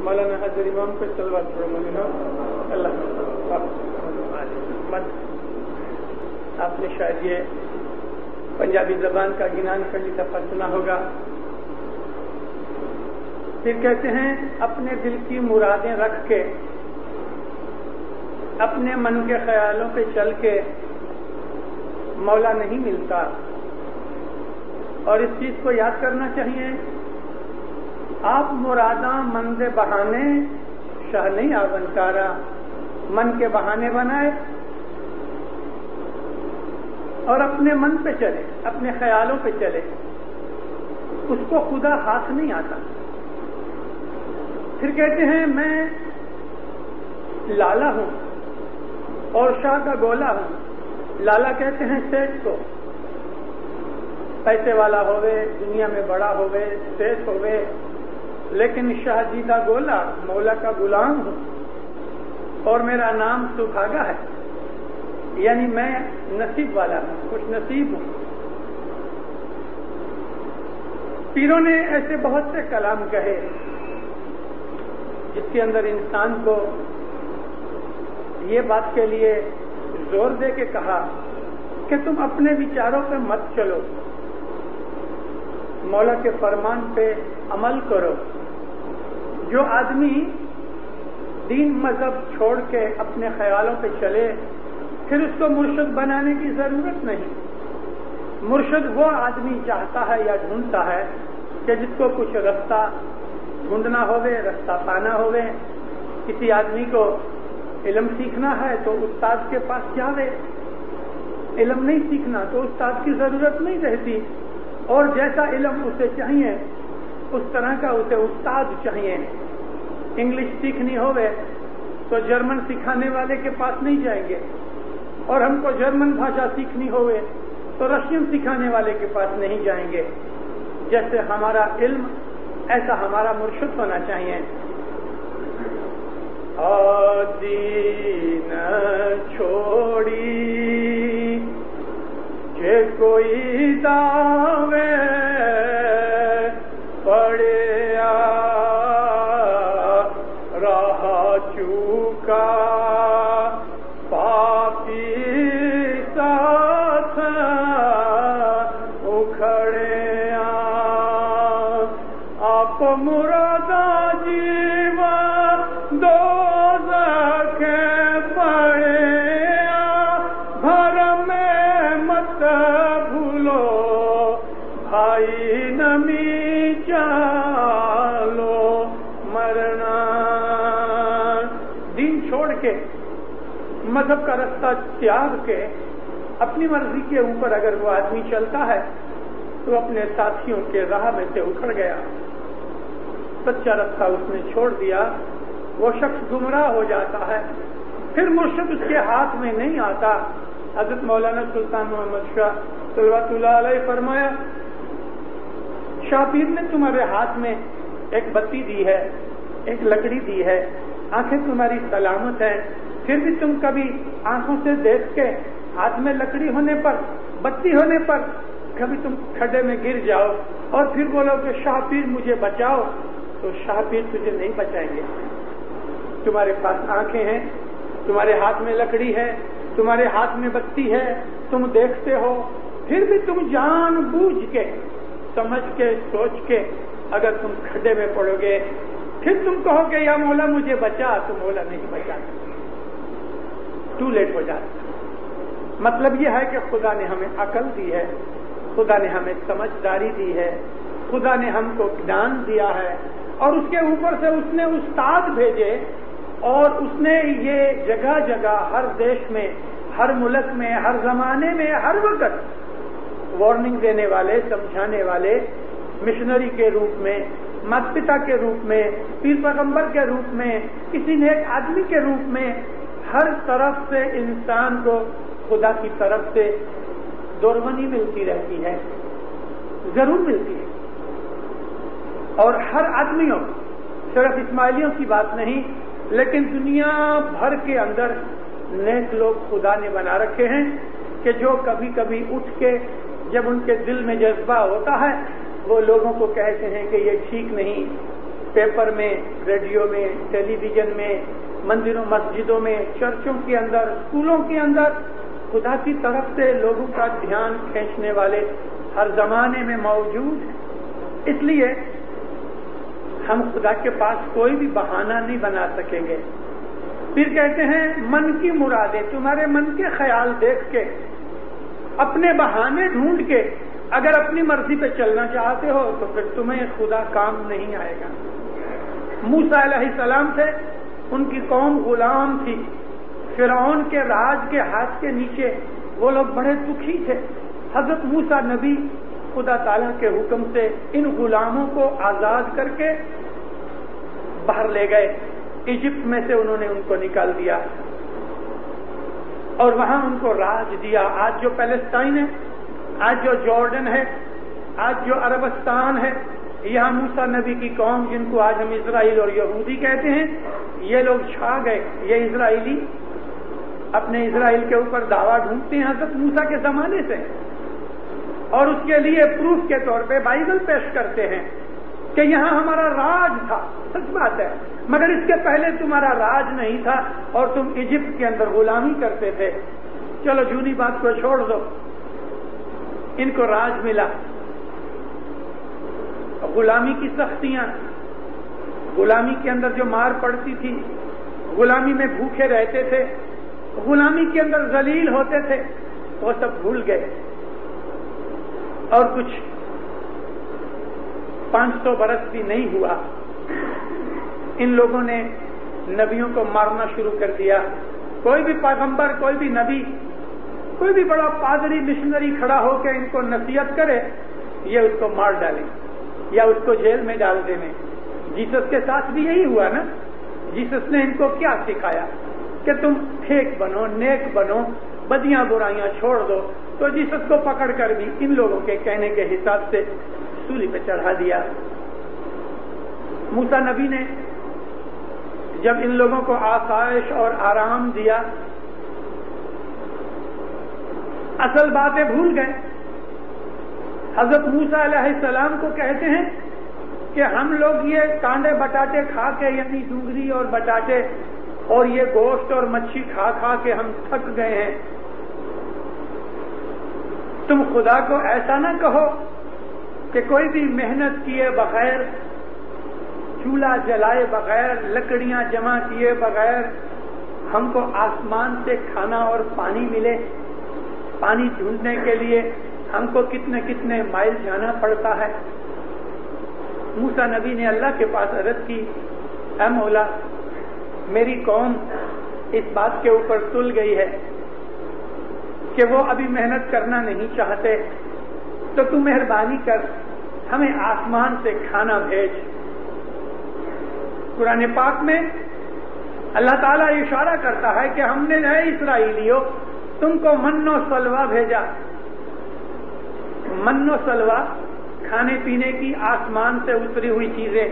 مولانا حضرت امام پہ صلوات پڑھو مولانا. اللہ آپ نے شاید یہ پنجابی زبان کا گنان پہلی دفعہ سنا ہوگا. پھر کہتے ہیں اپنے دل کی مرادیں رکھ کے، اپنے من کے خیالوں پہ چل کے مولا نہیں ملتا. اور اس چیز کو یاد کرنا چاہیے، آپ مراداں من دے بہانے شاہ نہیں آونکارا، من کے بہانے بنائے اور اپنے من پہ چلے، اپنے خیالوں پہ چلے، اس کو خدا ہاتھ نہیں آتا. پھر کہتے ہیں میں لالا ہوں اور شاہ کا گولا ہوں. لالا کہتے ہیں سیٹ کو، پیسے والا ہوئے، دنیا میں بڑا ہوئے، سیٹ ہوئے، لیکن شاہ جی کا گولا، مولا کا غلام ہوں اور میرا نام سبھاگا ہے، یعنی میں نصیب والا ہوں، خوش نصیب ہوں. پیروں نے ایسے بہت سے کلام کہے جس کے اندر انسان کو یہ بات کے لیے زور دے کے کہا کہ تم اپنے وچاروں پہ مت چلو، مولا کے فرمان پہ عمل کرو. جو آدمی دین مذہب چھوڑ کے اپنے خیالوں پہ چلے پھر اس کو مرشد بنانے کی ضرورت نہیں. مرشد وہ آدمی چاہتا ہے یا ڈھونڈتا ہے کہ جس کو کچھ رستہ ڈھونڈنا ہوئے، رستہ پانا ہوئے. کسی آدمی کو علم سیکھنا ہے تو استاد کے پاس جاوے، علم نہیں سیکھنا تو استاد کی ضرورت نہیں رہتی. اور جیسا علم اسے چاہیے اس طرح کا اسے استاد چاہیے. انگلش سیکھنی ہوئے تو جرمن سکھانے والے کے پاس نہیں جائیں گے، اور ہم کو جرمن بھاشا سیکھنی ہوئے تو رشین سکھانے والے کے پاس نہیں جائیں گے. جیسے ہمارا علم ایسا ہمارا مرشد ہونا چاہیے. دین چھوڑی کہ کوئی دعوے پڑے راہ چوکا پاپی ساتھ اکھڑے آپ مرادا جیوا دوزخ پڑے گھر میں مت بھولو بھائی نمی چالو مرنا. دین چھوڑ کے مذہب کا رستہ تیاگ کے اپنی مرضی کے اوپر اگر وہ آدمی چلتا ہے تو اپنے ساتھیوں کے راہ میں سے اکھڑ گیا، سچا رستہ اس نے چھوڑ دیا. وہ شخص گمراہ ہو جاتا ہے، پھر مرشد اس کے ہاتھ میں نہیں آتا. حضرت مولانا سلطان محمد شاہ صلوات اللہ علیہ فرمایا، شاہ پیر نے تمہارے ہاتھ میں ایک بتی دی ہے، ایک لکڑی دی ہے، آنکھیں تمہاری سلامت ہیں، پھر بھی تم کبھی آنکھوں سے دیکھ کے ہاتھ میں لکڑی ہونے پر، بتی ہونے پر کبھی تم کھڈے میں گر جاؤ اور پھر بولو کہ شاہ پیر مجھے بچاؤ، تو شاہ پیر تجھے نہیں بچائیں گے. تمہارے پاس آنکھیں ہیں، تمہارے ہاتھ میں لکڑی ہے، تمہارے ہاتھ میں بتی ہے، تم دیکھتے ہو، پھر بھی تم جان بوجھ کے سمجھ کے سوچ کے اگر تم کھڈے میں پڑو گے پھر تم کہو کہ یا مولا مجھے بچا، تو مولا نہیں بچا، ٹو لیٹ ہو جاتا. مطلب یہ ہے کہ خدا نے ہمیں عقل دی ہے، خدا نے ہمیں سمجھداری دی ہے، خدا نے ہم کو گیان دیا ہے، اور اس کے اوپر سے اس نے استاد بھیجے، اور اس نے یہ جگہ جگہ ہر دیش میں، ہر ملک میں، ہر زمانے میں، ہر وقت وارننگ دینے والے، سمجھانے والے، مشنری کے روپ میں، مات پتا کے روپ میں، پیر پیغمبر کے روپ میں، کسی نیک آدمی کے روپ میں، ہر طرف سے انسان کو خدا کی طرف سے دورمنی ملتی رہتی ہے، ضرور ملتی ہے. اور ہر آدمیوں، صرف اسماعیلیوں کی بات نہیں، لیکن دنیا بھر کے اندر نیک لوگ خدا نے بنا رکھے ہیں کہ جو کبھی کبھی اٹھ کے جب ان کے دل میں جذبہ ہوتا ہے وہ لوگوں کو کہتے ہیں کہ یہ ٹھیک نہیں، پیپر میں، ریڈیو میں، ٹیلی ویژن میں، مندروں مسجدوں میں، چرچوں کے اندر، اسکولوں کے اندر خدا کی طرف سے لوگوں کا دھیان کھینچنے والے ہر زمانے میں موجود ہیں۔ اس لیے ہم خدا کے پاس کوئی بھی بہانہ نہیں بنا سکیں گے۔ پھر کہتے ہیں من کی مرادیں، تمہارے من کے خیال دیکھ کے، اپنے بہانے ڈھونڈ کے اگر اپنی مرضی پہ چلنا چاہتے ہو تو پھر تمہیں خدا کام نہیں آئے گا۔ موسیٰ علیہ السلام تھے، ان کی قوم غلام تھی، فرعون کے راج کے ہاتھ کے نیچے وہ لوگ بڑے دکھی تھے۔ حضرت موسیٰ نبی خدا تعالیٰ کے حکم سے ان غلاموں کو آزاد کر کے باہر لے گئے، ایجپٹ میں سے انہوں نے ان کو نکال دیا اور وہاں ان کو راج دیا۔ آج جو پیلسٹائن ہے، آج جو جارڈن ہے، آج جو عربستان ہے، یہاں موسیٰ نبی کی قوم جن کو آج ہم اسرائیل اور یہودی کہتے ہیں، یہ لوگ چھا گئے۔ یہ اسرائیلی اپنے اسرائیل کے اوپر دعویٰ ڈھونڈتے ہیں حضرت موسیٰ کے زمانے سے، اور اس کے لیے پروف کے طور پہ بائبل پیش کرتے ہیں کہ یہاں ہمارا راج تھا۔ سچ بات ہے، مگر اس کے پہلے تمہارا راج نہیں تھا اور تم ایجپٹ کے اندر غلامی کرتے تھے۔ چلو جھوٹی بات کو چھوڑ دو، ان کو راج ملا۔ غلامی کی سختیاں، غلامی کے اندر جو مار پڑتی تھی، غلامی میں بھوکے رہتے تھے، غلامی کے اندر ذلیل ہوتے تھے، وہ سب بھول گئے۔ اور کچھ 500 برس بھی نہیں ہوا، ان لوگوں نے نبیوں کو مارنا شروع کر دیا۔ کوئی بھی پیغمبر، کوئی بھی نبی، کوئی بھی بڑا پادری مشنری کھڑا ہو کے ان کو نصیحت کرے، یہ اس کو مار ڈالیں یا اس کو جیل میں ڈال دینے۔ جیسس کے ساتھ بھی یہی ہوا نا۔ جیسس نے ان کو کیا سکھایا کہ تم ٹھیک بنو، نیک بنو، بدیاں برائیاں چھوڑ دو، تو جیسس کو پکڑ کر بھی ان لوگوں کے کہنے کے حساب سے سولی پہ چڑھا دیا۔ موسیٰ نبی نے جب ان لوگوں کو آسائش اور آرام دیا، اصل باتیں بھول گئے۔ حضرت موسیٰ علیہ السلام کو کہتے ہیں کہ ہم لوگ یہ کانڈے بٹاٹے کھا کے، یعنی ڈونگری اور بٹاٹے اور یہ گوشت اور مچھی کھا کھا کے ہم تھک گئے ہیں، تم خدا کو ایسا نہ کہو کہ کوئی بھی محنت کیے بغیر، چولہا جلائے بغیر، لکڑیاں جمع کیے بغیر ہم کو آسمان سے کھانا اور پانی ملے۔ پانی ڈھونڈنے کے لیے ہم کو کتنے کتنے مائل جانا پڑتا ہے۔ موسیٰ نبی نے اللہ کے پاس عرض کی، اے مولا، میری قوم اس بات کے اوپر تل گئی ہے کہ وہ ابھی محنت کرنا نہیں چاہتے، تو تو مہربانی کر ہمیں آسمان سے کھانا بھیج۔ قرآن پاک میں اللہ تعالیٰ اشارہ کرتا ہے کہ ہم نے اے اسرائیلیوں تم کو من و سلوہ بھیجا۔ من و سلوہ کھانے پینے کی آسمان سے اتری ہوئی چیزیں۔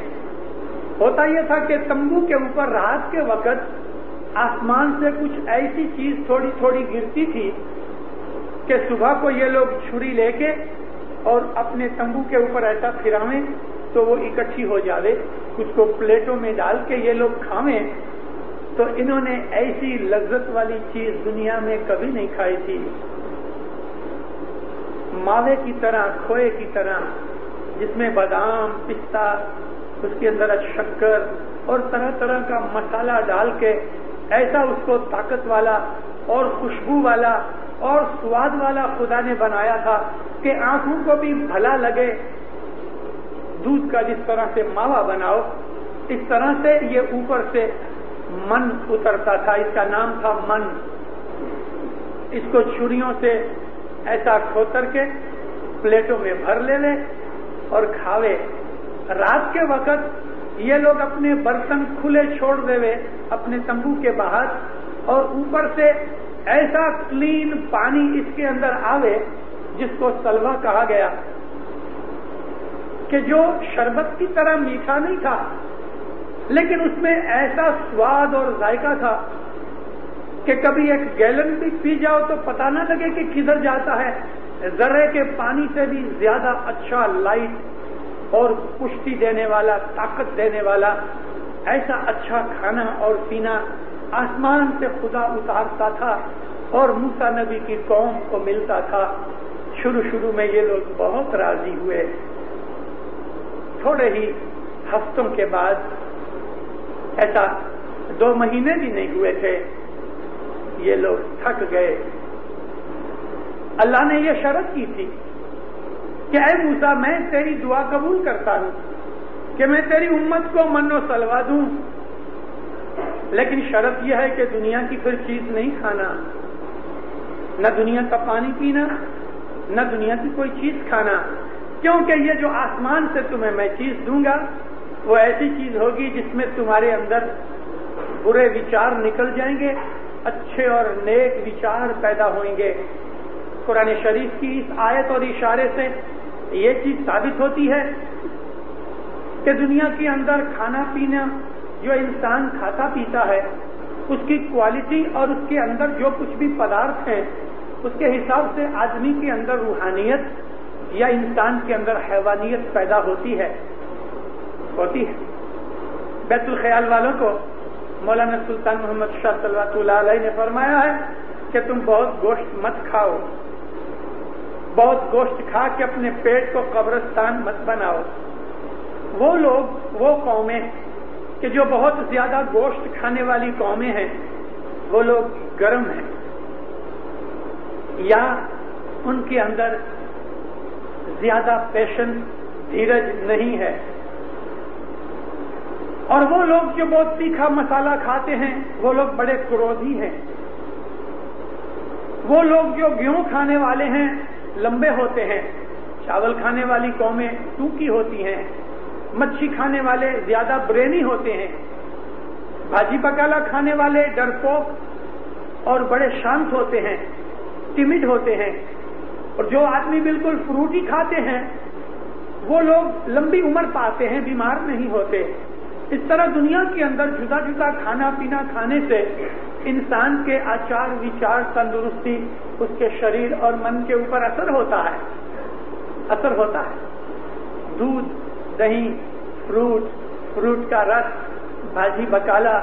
ہوتا یہ تھا کہ تمبو کے اوپر رات کے وقت آسمان سے کچھ ایسی چیز تھوڑی تھوڑی گرتی تھی کہ صبح کو یہ لوگ چھری لے کے اور اپنے تمبو کے اوپر ایسا پھراویں تو وہ اکٹھی ہو جاوے، کچھ کو پلیٹوں میں ڈال کے یہ لوگ کھاویں۔ تو انہوں نے ایسی لذت والی چیز دنیا میں کبھی نہیں کھائی تھی۔ ماوے کی طرح، کھوئے کی طرح، جس میں بادام، پستہ، اس کے اندر شکر اور طرح طرح کا مسالہ ڈال کے ایسا اس کو طاقت والا اور خوشبو والا اور سواد والا خدا نے بنایا تھا کہ آنکھوں کو بھی بھلا لگے۔ دودھ کا جس طرح سے ماوا بناؤ، اس طرح سے یہ اوپر سے من اترتا تھا، اس کا نام تھا من۔ اس کو چھریوں سے ایسا کھوتر کے پلیٹوں میں بھر لے اور کھاوے۔ رات کے وقت یہ لوگ اپنے برتن کھلے چھوڑ دے اپنے تمبو کے باہر، اور اوپر سے ایسا کلین پانی اس کے اندر آوے جس کو سلوہ کہا گیا، کہ جو شربت کی طرح میٹھا نہیں تھا لیکن اس میں ایسا سواد اور ذائقہ تھا کہ کبھی ایک گیلن بھی پی جاؤ تو پتہ نہ لگے کہ کدھر جاتا ہے۔ ذرے کے پانی سے بھی زیادہ اچھا، لائٹ اور پشتی دینے والا، طاقت دینے والا ایسا اچھا کھانا اور پینا آسمان سے خدا اتارتا تھا اور موسیٰ نبی کی قوم کو ملتا تھا۔ شروع میں یہ لوگ بہت راضی ہوئے، تھوڑے ہی ہفتوں کے بعد، ایسا 2 مہینے بھی نہیں ہوئے تھے، یہ لوگ تھک گئے۔ اللہ نے یہ شرط کی تھی کہ اے موسیٰ، میں تیری دعا قبول کرتا ہوں کہ میں تیری امت کو من و سلوا دوں، لیکن شرط یہ ہے کہ دنیا کی کوئی چیز نہیں کھانا، نہ دنیا کا پانی پینا، نہ دنیا کی کوئی چیز کھانا، کیونکہ یہ جو آسمان سے تمہیں میں چیز دوں گا وہ ایسی چیز ہوگی جس میں تمہارے اندر برے وچار نکل جائیں گے، اچھے اور نیک وچار پیدا ہوئیں گے۔ قرآن شریف کی اس آیت اور اشارے سے یہ چیز ثابت ہوتی ہے کہ دنیا کے اندر کھانا پینا جو انسان کھاتا پیتا ہے، اس کی کوالٹی اور اس کے اندر جو کچھ بھی پدارتھ ہیں، اس کے حساب سے آدمی کے اندر روحانیت یا انسان کے اندر حیوانیت پیدا ہوتی ہے۔ بیت الخیال والوں کو مولانا سلطان محمد شاہ صلوات اللہ علیہ نے فرمایا ہے کہ تم بہت گوشت مت کھاؤ، بہت گوشت کھا کے اپنے پیٹ کو قبرستان مت بناؤ۔ وہ لوگ، وہ قومیں کہ جو بہت زیادہ گوشت کھانے والی قومیں ہیں، وہ لوگ گرم ہیں یا ان کے اندر زیادہ پیشنس، دھیرج نہیں ہے، اور وہ لوگ جو بہت تیکھا مسالہ کھاتے ہیں وہ لوگ بڑے کرودھی ہیں۔ وہ لوگ جو گیہوں کھانے والے ہیں لمبے ہوتے ہیں، چاول کھانے والی قومیں ٹوکی ہوتی ہیں، مچھی کھانے والے زیادہ برینی ہوتے ہیں، بھاجی پکالا کھانے والے ڈرپوک اور بڑے شانت ہوتے ہیں، ٹمڈ ہوتے ہیں، اور جو آدمی بالکل فروٹی کھاتے ہیں وہ لوگ لمبی عمر پاتے ہیں، بیمار نہیں ہوتے۔ اس طرح دنیا کے اندر جدا جدا کھانا پینا کھانے سے انسان کے آچار وچار، تندرستی، اس کے شریر اور من کے اوپر اثر ہوتا ہے۔ دودھ، دہی، فروٹ کا رس، بھاجی بکالا،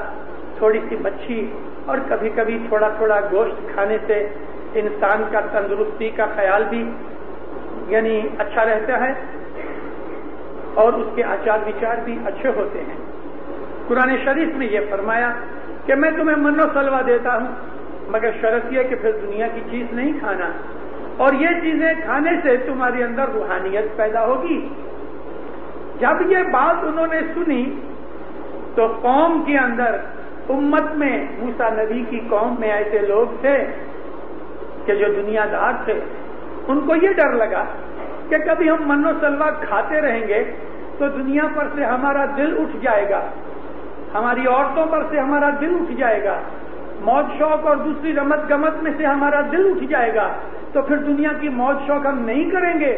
تھوڑی سی مچھی اور کبھی کبھی تھوڑا تھوڑا گوشت کھانے سے انسان کا تندرستی کا خیال بھی یعنی اچھا رہتا ہے اور اس کے آچار وچار بھی اچھے ہوتے ہیں۔ قرآن شریف میں یہ فرمایا کہ میں تمہیں من و سلوا دیتا ہوں، مگر شرط یہ کہ پھر دنیا کی چیز نہیں کھانا، اور یہ چیزیں کھانے سے تمہارے اندر روحانیت پیدا ہوگی۔ جب یہ بات انہوں نے سنی تو قوم کے اندر، امت میں، موسیٰ نبی کی قوم میں ایسے لوگ تھے کہ جو دنیا دار تھے، ان کو یہ ڈر لگا کہ کبھی ہم من و سلوا کھاتے رہیں گے تو دنیا پر سے ہمارا دل اٹھ جائے گا، ہماری عورتوں پر سے ہمارا دل اٹھ جائے گا، موج شوق اور دوسری رمت گمت میں سے ہمارا دل اٹھ جائے گا، تو پھر دنیا کی موج شوق ہم نہیں کریں گے۔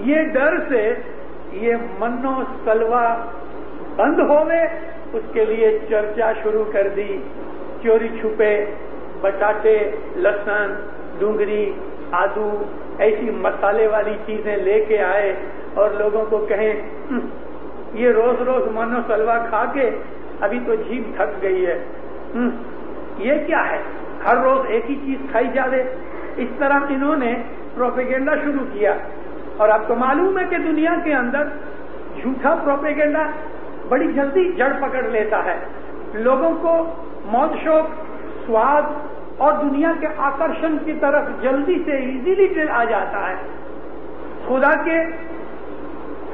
یہ ڈر سے یہ من و سلوا بند ہوئے، اس کے لیے چرچا شروع کر دی، چوری چھپے بٹاٹے، لہسن، ڈونگری، آدو، ایسی مسالے والی چیزیں لے کے آئے اور لوگوں کو کہیں یہ روز روز من و سلوا کھا کے ابھی تو جیب تھک گئی ہے، یہ کیا ہے، ہر روز ایک ہی چیز کھائی جاوے۔ اس طرح انہوں نے پروپیگنڈا شروع کیا، اور آپ کو معلوم ہے کہ دنیا کے اندر جھوٹا پروپیگنڈا بڑی جلدی جڑ پکڑ لیتا ہے، لوگوں کو موج شوق، سواد اور دنیا کے آکرشن کی طرف جلدی سے ایزیلی دل آ جاتا ہے۔ خدا کے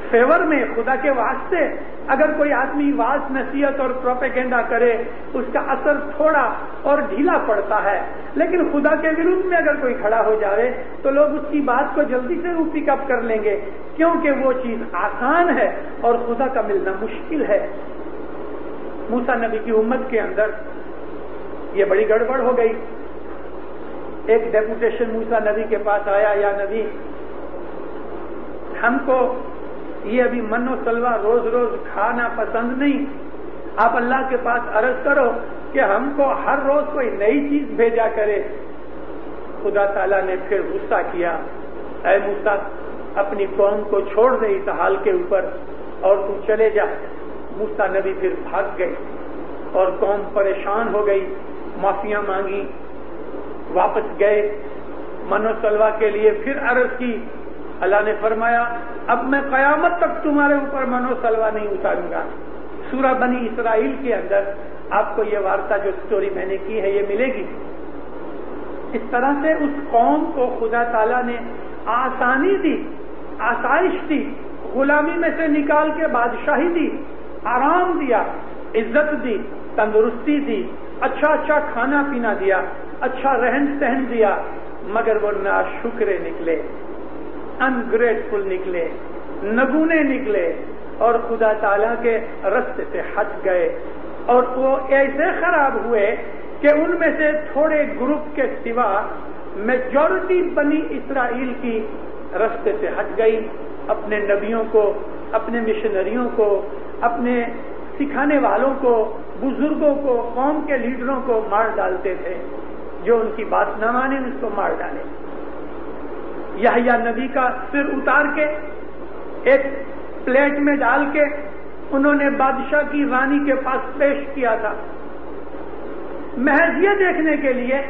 فیور میں، خدا کے واسطے اگر کوئی آدمی واز نصیحت اور پروپیگنڈا کرے اس کا اثر تھوڑا اور ڈھیلا پڑتا ہے، لیکن خدا کے وروਧ میں اگر کوئی کھڑا ہو جائے تو لوگ اس کی بات کو جلدی سے پک اپ کر لیں گے، کیونکہ وہ چیز آسان ہے اور خدا کا ملنا مشکل ہے۔ موسیٰ نبی کی امت کے اندر یہ بڑی گڑبڑ ہو گئی۔ ایک ڈیپوٹیشن موسیٰ نبی کے پاس آیا، یا نبی، ہم کو یہ ابھی من و سلوا روز روز کھانا پسند نہیں، آپ اللہ کے پاس عرض کرو کہ ہم کو ہر روز کوئی نئی چیز بھیجا کرے۔ خدا تعالیٰ نے پھر غصہ کیا، اے موسیٰ اپنی قوم کو چھوڑ دے اس حال کے اوپر اور تو چلے جا۔ موسیٰ نبی پھر بھاگ گئے اور قوم پریشان ہو گئی، معافیاں مانگی، واپس گئے، من و سلوہ کے لیے پھر عرض کی۔ اللہ نے فرمایا اب میں قیامت تک تمہارے اوپر من و سلوہ نہیں اتاروں گا۔ سورہ بنی اسرائیل کے اندر آپ کو یہ وارتا جو سٹوری میں نے کی ہے یہ ملے گی۔ اس طرح سے اس قوم کو خدا تعالیٰ نے آسانی دی، آسائش دی، غلامی میں سے نکال کے بادشاہی دی، آرام دیا، عزت دی، تندرستی دی، اچھا اچھا کھانا پینا دیا، اچھا رہن سہن دیا، مگر وہ ناشکرے نکلے، انگریٹفل نکلے، نگونے نکلے اور خدا تعالیٰ کے رستے سے ہٹ گئے، اور وہ ایسے خراب ہوئے کہ ان میں سے تھوڑے گروپ کے سوا میجورٹی بنی اسرائیل کی رستے سے ہٹ گئی، اپنے نبیوں کو، اپنے مشنریوں کو، اپنے سکھانے والوں کو، بزرگوں کو، قوم کے لیڈروں کو مار ڈالتے تھے، جو ان کی بات نہ مانے اس کو مار ڈالے۔ یحییٰ نبی کا سر اتار کے ایک پلیٹ میں ڈال کے انہوں نے بادشاہ کی رانی کے پاس پیش کیا تھا، محض یہ دیکھنے کے لیے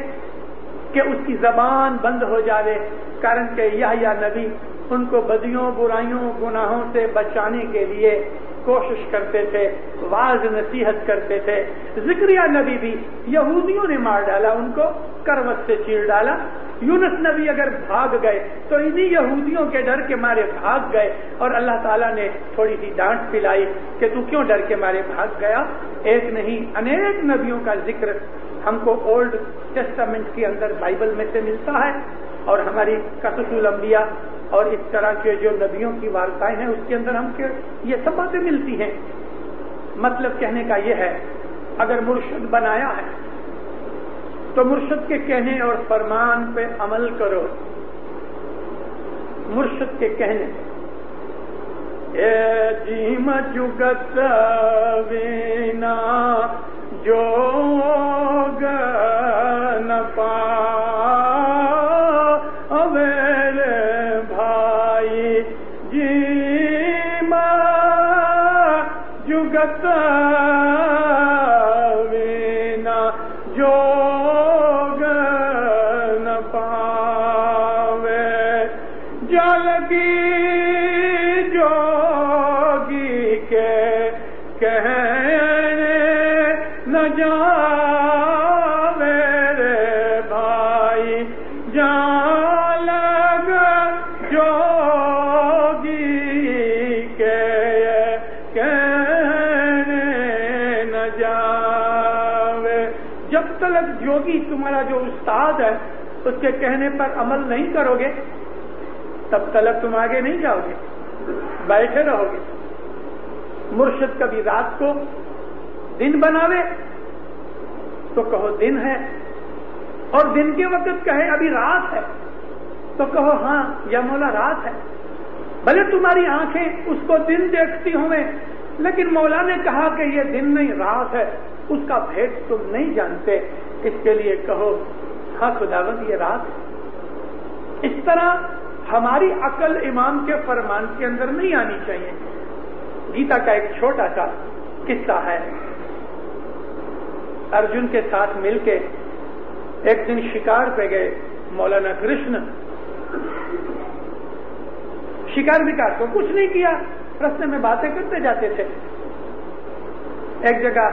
کہ اس کی زبان بند ہو جائے، کارن کہ یحییٰ نبی ان کو بدیوں، برائیوں، گناہوں سے بچانے کے لیے کوشش کرتے تھے، واعظ نصیحت کرتے تھے۔ زکریا نبی بھی یہودیوں نے مار ڈالا، ان کو کروٹ سے چیر ڈالا۔ یونس نبی اگر بھاگ گئے تو انہی یہودیوں کے ڈر کے مارے بھاگ گئے، اور اللہ تعالیٰ نے تھوڑی سی ڈانٹ پلائی کہ تو کیوں ڈر کے مارے بھاگ گیا۔ ایک نہیں انیک نبیوں کا ذکر ہم کو اولڈ ٹیسٹامنٹ کے اندر بائبل میں سے ملتا ہے، اور ہماری قصص الانبیاء اور اس طرح کے جو نبیوں کی وارتائیں ہیں اس کے اندر ہم کے یہ سب باتیں ملتی ہیں۔ مطلب کہنے کا یہ ہے اگر مرشد بنایا ہے تو مرشد کے کہنے اور فرمان پہ عمل کرو۔ مرشد کے کہنے اے جیم جگت وینا جوگ نہ میرے بھائی، جیم جگت وینا جوگ نہ پاوے، جلگی جوگی کے کہنے نہ جاوے رے بھائی، جالگ جوگی کے کہنے نہ جاوے۔ جب تک جوگی تمہارا جو استاد ہے اس کے کہنے پر عمل نہیں کرو گے تب تک تم آگے نہیں جاؤ گے، بیٹھے رہو گے۔ مرشد کبھی رات کو دن بناوے تو کہو دن ہے، اور دن کے وقت کہے ابھی رات ہے تو کہو ہاں یا مولا رات ہے۔ بھلے تمہاری آنکھیں اس کو دن دیکھتی ہوں، لیکن مولا نے کہا کہ یہ دن نہیں رات ہے، اس کا بھید تم نہیں جانتے، اس کے لیے کہو ہاں خداوند یہ رات ہے۔ اس طرح ہماری عقل امام کے فرمان کے اندر نہیں آنی چاہیے۔ گیتا کا ایک چھوٹا سا قصہ ہے۔ ارجن کے ساتھ مل کے ایک دن شکار پہ گئے مولانا کرشن۔ شکار تو کچھ نہیں کیا، رستے میں باتیں کرتے جاتے تھے۔ ایک جگہ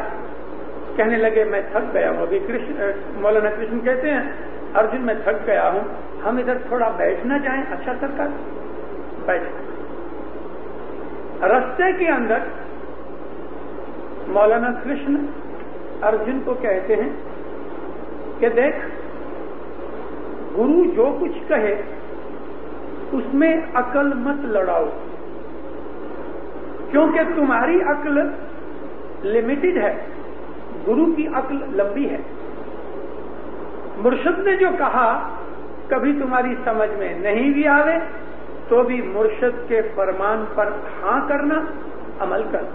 کہنے لگے میں تھک گیا ہوں۔ ابھی مولانا کرشن کہتے ہیں ارجن میں تھک گیا ہوں، ہم ادھر تھوڑا بیٹھنا جائیں۔ اچھا سرکار بیٹھ۔ رستے کے اندر مولانا کرشن ارجن کو کہتے ہیں کہ دیکھ گرو جو کچھ کہے اس میں عقل مت لڑاؤ، کیونکہ تمہاری عقل لمیٹڈ ہے، گرو کی عقل لمبی ہے۔ مرشد نے جو کہا کبھی تمہاری سمجھ میں نہیں بھی آوے تو بھی مرشد کے فرمان پر ہاں کرنا، عمل کرنا۔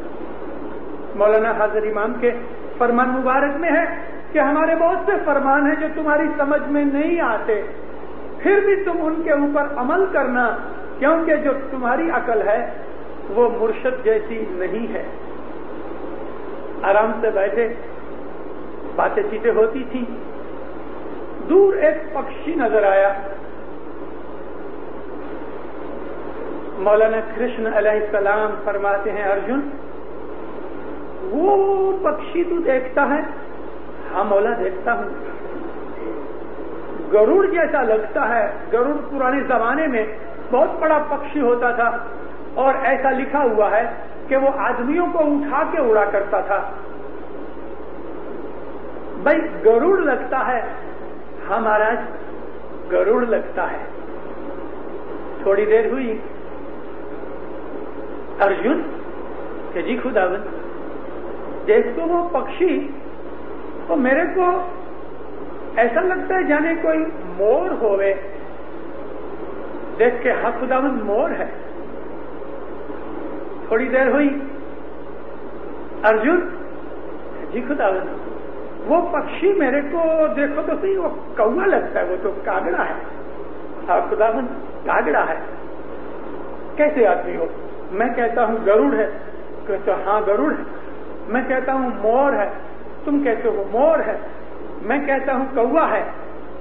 مولانا حاضر امام کے فرمان مبارک میں ہے کہ ہمارے بہت سے فرمان ہیں جو تمہاری سمجھ میں نہیں آتے، پھر بھی تم ان کے اوپر عمل کرنا، کیونکہ جو تمہاری عقل ہے وہ مرشد جیسی نہیں ہے. آرام سے بیٹھے باتیں چیتیں ہوتی تھیں. دور ایک پکشی نظر آیا. مولانا کرشن علیہ السلام فرماتے ہیں ارجن وہ پکشی تو دیکھتا ہے؟ ہاں مولا دیکھتا ہوں. گروڑ جیسا لگتا ہے. گروڑ پرانے زمانے میں بہت بڑا پکشی ہوتا تھا اور ایسا لکھا ہوا ہے کہ وہ آدمیوں کو اٹھا کے اڑا کرتا تھا. بھائی گروڑ لگتا ہے؟ ہاں مہاراج گروڑ لگتا ہے. تھوڑی دیر ہوئی. ارجن کہ جی خداوند دیکھ تو وہ پکشی تو میرے کو ایسا لگتا ہے جانے کوئی مور ہوئے. دیکھ کے ہاں خداوند مور ہے. تھوڑی دیر ہوئی. ارجن جی خداوند وہ پکشی میرے کو دیکھو تو صحیح وہ کوا لگتا ہے. وہ تو کاگڑا ہے. ہاں خداوند کاگڑا ہے. کیسے آدمی ہو؟ میں کہتا ہوں گروڑ ہے. کہتا ہاں گروڑ ہے. میں کہتا ہوں مور ہے. تم کہتے ہو مور ہے. میں کہتا ہوں کوا ہے.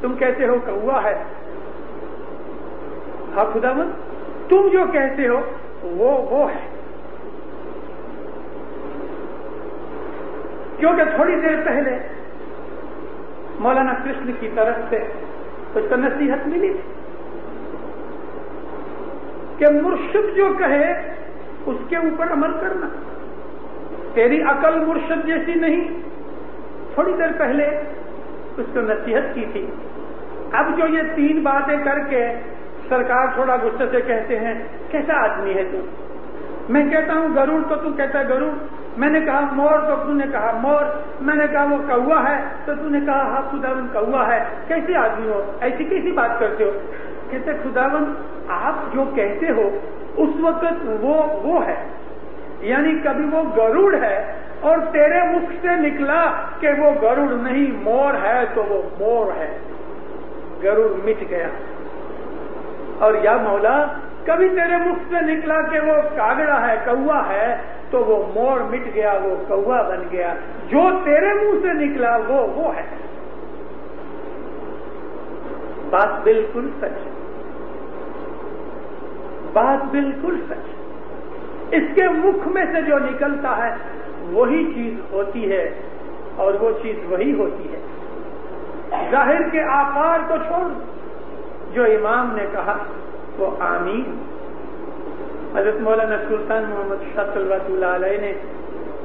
تم کہتے ہو کوا ہے. ہاں خداوند تم جو کہتے ہو وہ ہے. کیونکہ تھوڑی دیر پہلے مولانا کرشن کی طرف سے اس کو نصیحت ملی تھی کہ مرشد جو کہے اس کے اوپر عمل کرنا. تیری عقل مرشد جیسی نہیں. تھوڑی دیر پہلے اس کو نصیحت کی تھی. اب جو یہ 3 باتیں کر کے سرکار تھوڑا غصے سے کہتے ہیں کیسا آدمی ہے تو؟ میں کہتا ہوں گروڑ تو تو کہتا ہے گروڑ. میں نے کہا مور تو تو نے کہا مور. میں نے کہا وہ کوا ہے تو تو نے کہا ہاں خداوند کوا ہے. کیسے آدمی ہو؟ ایسی کیسی بات کرتے ہو؟ کہتے خداوند آپ جو کہتے ہو اس وقت وہ ہے. یعنی کبھی وہ گروڑ ہے اور تیرے مکھ سے نکلا کہ وہ گروڑ نہیں مور ہے تو وہ مور ہے. گروڑ مٹ گیا. اور یا مولا کبھی تیرے مکھ سے نکلا کہ وہ کاگڑا ہے کوا ہے تو وہ مور مٹ گیا وہ کوا بن گیا. جو تیرے منہ سے نکلا وہ ہے. بات بالکل سچ. بات بالکل سچ. اس کے مکھ میں سے جو نکلتا ہے وہی چیز ہوتی ہے اور وہ چیز وہی ہوتی ہے. ظاہر کے آکار کو چھوڑ. جو امام نے کہا وہ آمین. حضرت مولانا سلطان محمد شاہ صلوات اللہ علیہ نے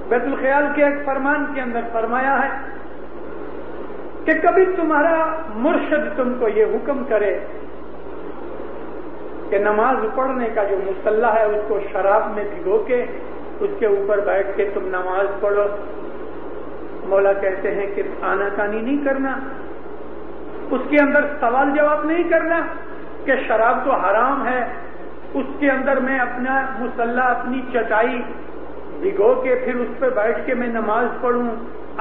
بیت الخیال کے ایک فرمان کے اندر فرمایا ہے کہ کبھی تمہارا مرشد تم کو یہ حکم کرے کہ نماز پڑھنے کا جو مصلی ہے اس کو شراب میں بھگو کے اس کے اوپر بیٹھ کے تم نماز پڑھو. مولا کہتے ہیں کہ آنا کانی نہیں کرنا. اس کے اندر سوال جواب نہیں کرنا کہ شراب تو حرام ہے اس کے اندر میں اپنا مصلی اپنی چٹائی بھگو کے پھر اس پہ بیٹھ کے میں نماز پڑھوں.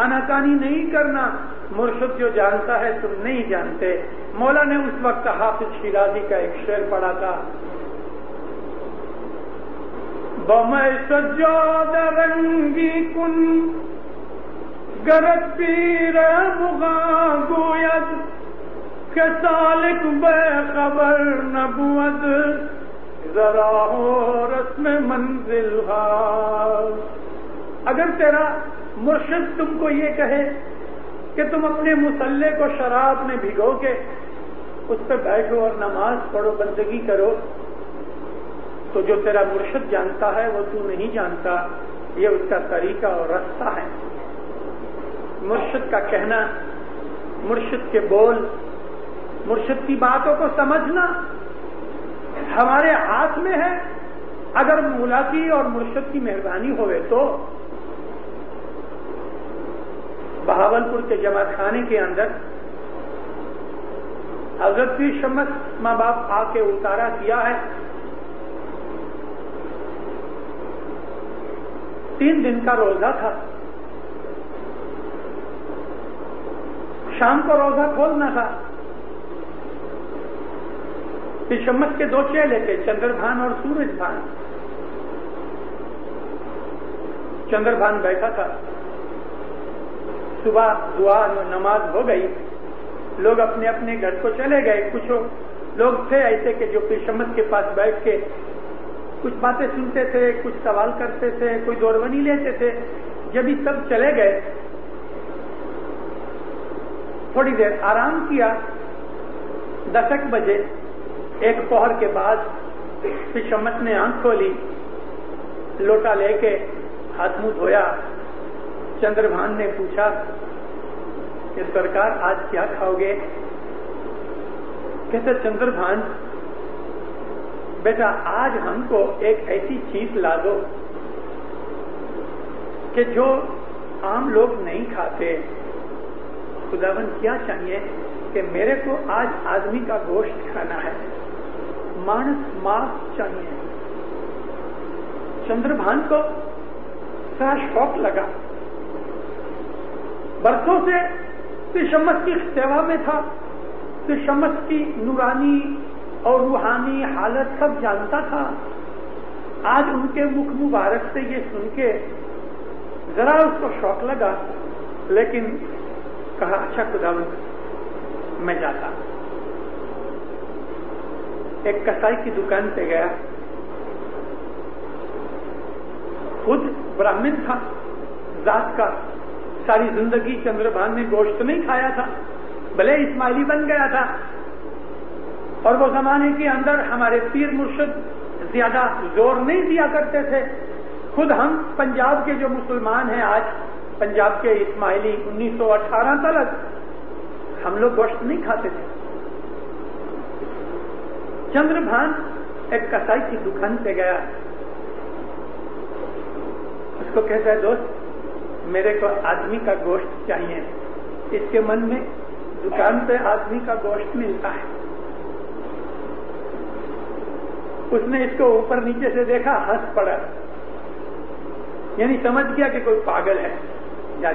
آناکانی نہیں کرنا. مرشد جو جانتا ہے تم نہیں جانتے. مولا نے اس وقت حافظ شیرازی کا ایک شعر پڑھا تھا بَمَئِ سجاد رنگی کن گرد پیر مغا گوید کہ سالک بے خبر نبوت ذرا ہو رسم منزل ہا. اگر تیرا مرشد تم کو یہ کہے کہ تم اپنے مصلی کو شراب میں بھگو کے اس پہ بیٹھو اور نماز پڑھو بندگی کرو تو جو تیرا مرشد جانتا ہے وہ تو نہیں جانتا. یہ اس کا طریقہ اور رستہ ہے. مرشد کا کہنا, مرشد کے بول, مرشد کی باتوں کو سمجھنا ہمارے ہاتھ میں ہے. اگر مولا کی اور مرشد کی مہربانی ہوئے تو بہاولپور کے جماعت خانے کے اندر حضرت کی شمس ماں باپ آ کے اتارا کیا ہے. 3 دن کا روزہ تھا. شام کو روزہ کھولنا تھا. پھر شمس کے دو چیلے تھے، چندر بھان اور سورج بھان۔ چندر بھان بیٹھا تھا، صبح دعا اور نماز ہو گئی، لوگ اپنے اپنے گھر کو چلے گئے۔ کچھ لوگ تھے ایسے کہ جو پھر شمس کے پاس بیٹھ کے کچھ باتیں سنتے تھے، کچھ سوال کرتے تھے، کوئی دورونی لیتے تھے۔ جب یہ سب چلے گئے، تھوڑی دیر آرام کیا، 10 بجے ایک پہر کے بعد پھر شمس نے آنکھ کھولی، لوٹا لے کے ہاتھ منہ دھویا۔ چندر بھان نے پوچھا کہ سرکار آج کیا کھاؤ گے؟ کہتے چندر بھان بیٹا آج ہم کو ایک ایسی چیز لا دو کہ جو عام لوگ نہیں کھاتے۔ خداوند کیا چاہیے؟ کہ میرے کو آج آدمی کا گوشت کھانا ہے، مانس ماس چاہیے۔ چندر بھان کو بڑا شوق لگا، برسوں سے پھر شمس کی سیوا میں تھا، پھر شمس کی نورانی اور روحانی حالت سب جانتا تھا۔ آج ان کے مکھ مبارک سے یہ سن کے ذرا اس کو شوق لگا، لیکن کہا اچھا خداوند میں جاتا۔ ایک کسائی کی دکان پہ گیا، خود برہمن تھا ذات کا، ساری زندگی چندر بھان نے گوشت نہیں کھایا تھا، بھلے اسماعیلی بن گیا تھا۔ اور وہ زمانے کے اندر ہمارے پیر مرشد زیادہ زور نہیں دیا کرتے تھے۔ خود ہم پنجاب کے جو مسلمان ہیں آج، پنجاب کے اسماعیلی 1918 تک ہم لوگ گوشت نہیں کھاتے تھے۔ چندر بھان ایک کسائی کی دکان پہ گیا، اس کو کہتا ہے دوست میرے کو آدمی کا گوشت چاہیے۔ اس کے من میں دکان پہ آدمی کا گوشت ملتا ہے۔ اس نے اس کو اوپر نیچے سے دیکھا، ہنس پڑا، یعنی سمجھ گیا کہ کوئی پاگل ہے۔ جا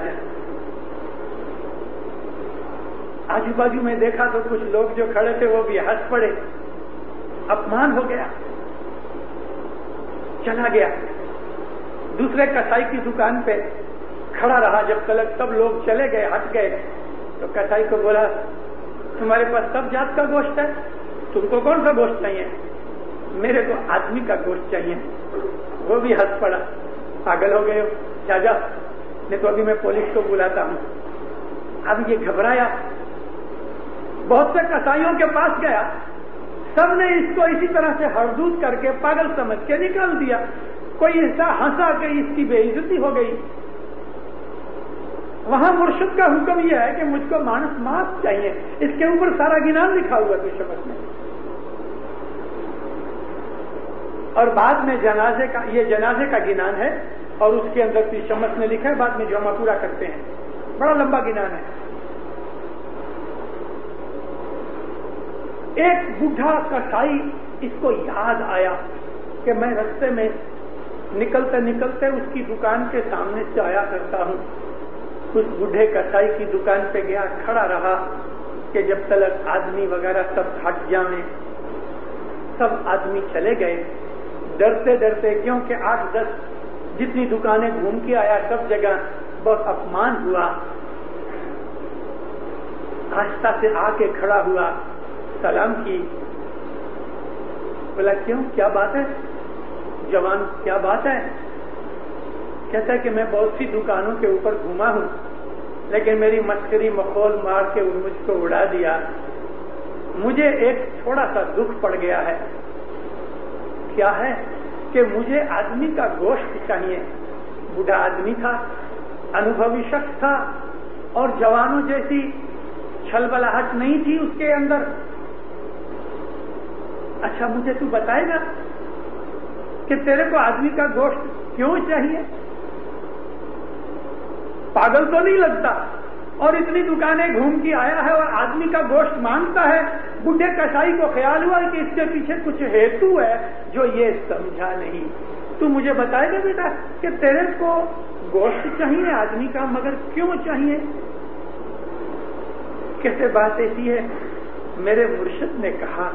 آجو باجو میں دیکھا تو کچھ لوگ جو کھڑے تھے وہ بھی ہنس پڑے، اپمان ہو گیا، چلا گیا۔ دوسرے کسائی کی دکان پہ کھڑا رہا جب تک سب لوگ چلے گئے، ہٹ گئے، تو کسائی کو بولا تمہارے پاس سب جات کا گوشت ہے، تم کو کون سا گوشت چاہیے؟ میرے کو آدمی کا گوشت چاہیے۔ وہ بھی ہنس پڑا، پاگل ہو گئے ہو، جا نہیں تو ابھی میں پولیس کو بلاتا ہوں۔ اب یہ گھبرایا، بہت سے کسائیوں کے پاس گیا، سب نے اس کو اسی طرح سے ہردود کر کے پاگل سمجھ کے نکال دیا۔ کوئی ایسا ہنسا کہ اس کی بے عزتی ہو گئی۔ وہاں مرشد کا حکم یہ ہے کہ مجھ کو مانس ماس چاہیے، اس کے اوپر سارا گنان لکھا ہوا ہے شمس میں۔ اور بعد میں جنازے کا، یہ جنازے کا گنان ہے، اور اس کے اندر شمس نے لکھا ہے، بعد میں جو ہم پورا کرتے ہیں، بڑا لمبا گنان ہے۔ ایک بوڑھا کسائی اس کو یاد آیا کہ میں رستے میں نکلتے نکلتے اس کی دکان کے سامنے سے آیا کرتا ہوں۔ اس بوڑھے کسائی کی دکان پہ گیا، کھڑا رہا کہ جب تک آدمی وغیرہ سب ہٹ جائیں۔ سب آدمی چلے گئے ڈرتے ڈرتے، کیونکہ 8-10 جتنی دکانیں گھوم کے آیا، سب جگہ بہت اپمان ہوا۔ آہستہ سے آ کے کھڑا ہوا، سلام کی، بولا کیوں، کیا بات ہے جوان، کیا بات ہے؟ کہتا ہے کہ میں بہت سی دکانوں کے اوپر گھوما ہوں، لیکن میری مسکری مخول مار کے مجھ کو اڑا دیا۔ مجھے ایک تھوڑا سا دکھ پڑ گیا ہے۔ کیا ہے؟ کہ مجھے آدمی کا گوشت چاہیے۔ بوڑھا آدمی تھا، انوبھوی شخص تھا، اور جوانوں جیسی چھلبلاہٹ نہیں تھی اس کے اندر۔ اچھا مجھے تو بتائے گا کہ تیرے کو آدمی کا گوشت کیوں چاہیے؟ پاگل تو نہیں لگتا، اور اتنی دکانیں گھوم کے آیا ہے اور آدمی کا گوشت مانگتا ہے۔ بوڑھے کسائی کو خیال ہوا کہ اس کے پیچھے کچھ ہیتو ہے جو یہ سمجھا نہیں۔ تو مجھے بتائے گا بیٹا کہ تیرے کو گوشت چاہیے آدمی کا، مگر کیوں چاہیے؟ کیسے بات ایسی ہے؟ میرے مرشد نے کہا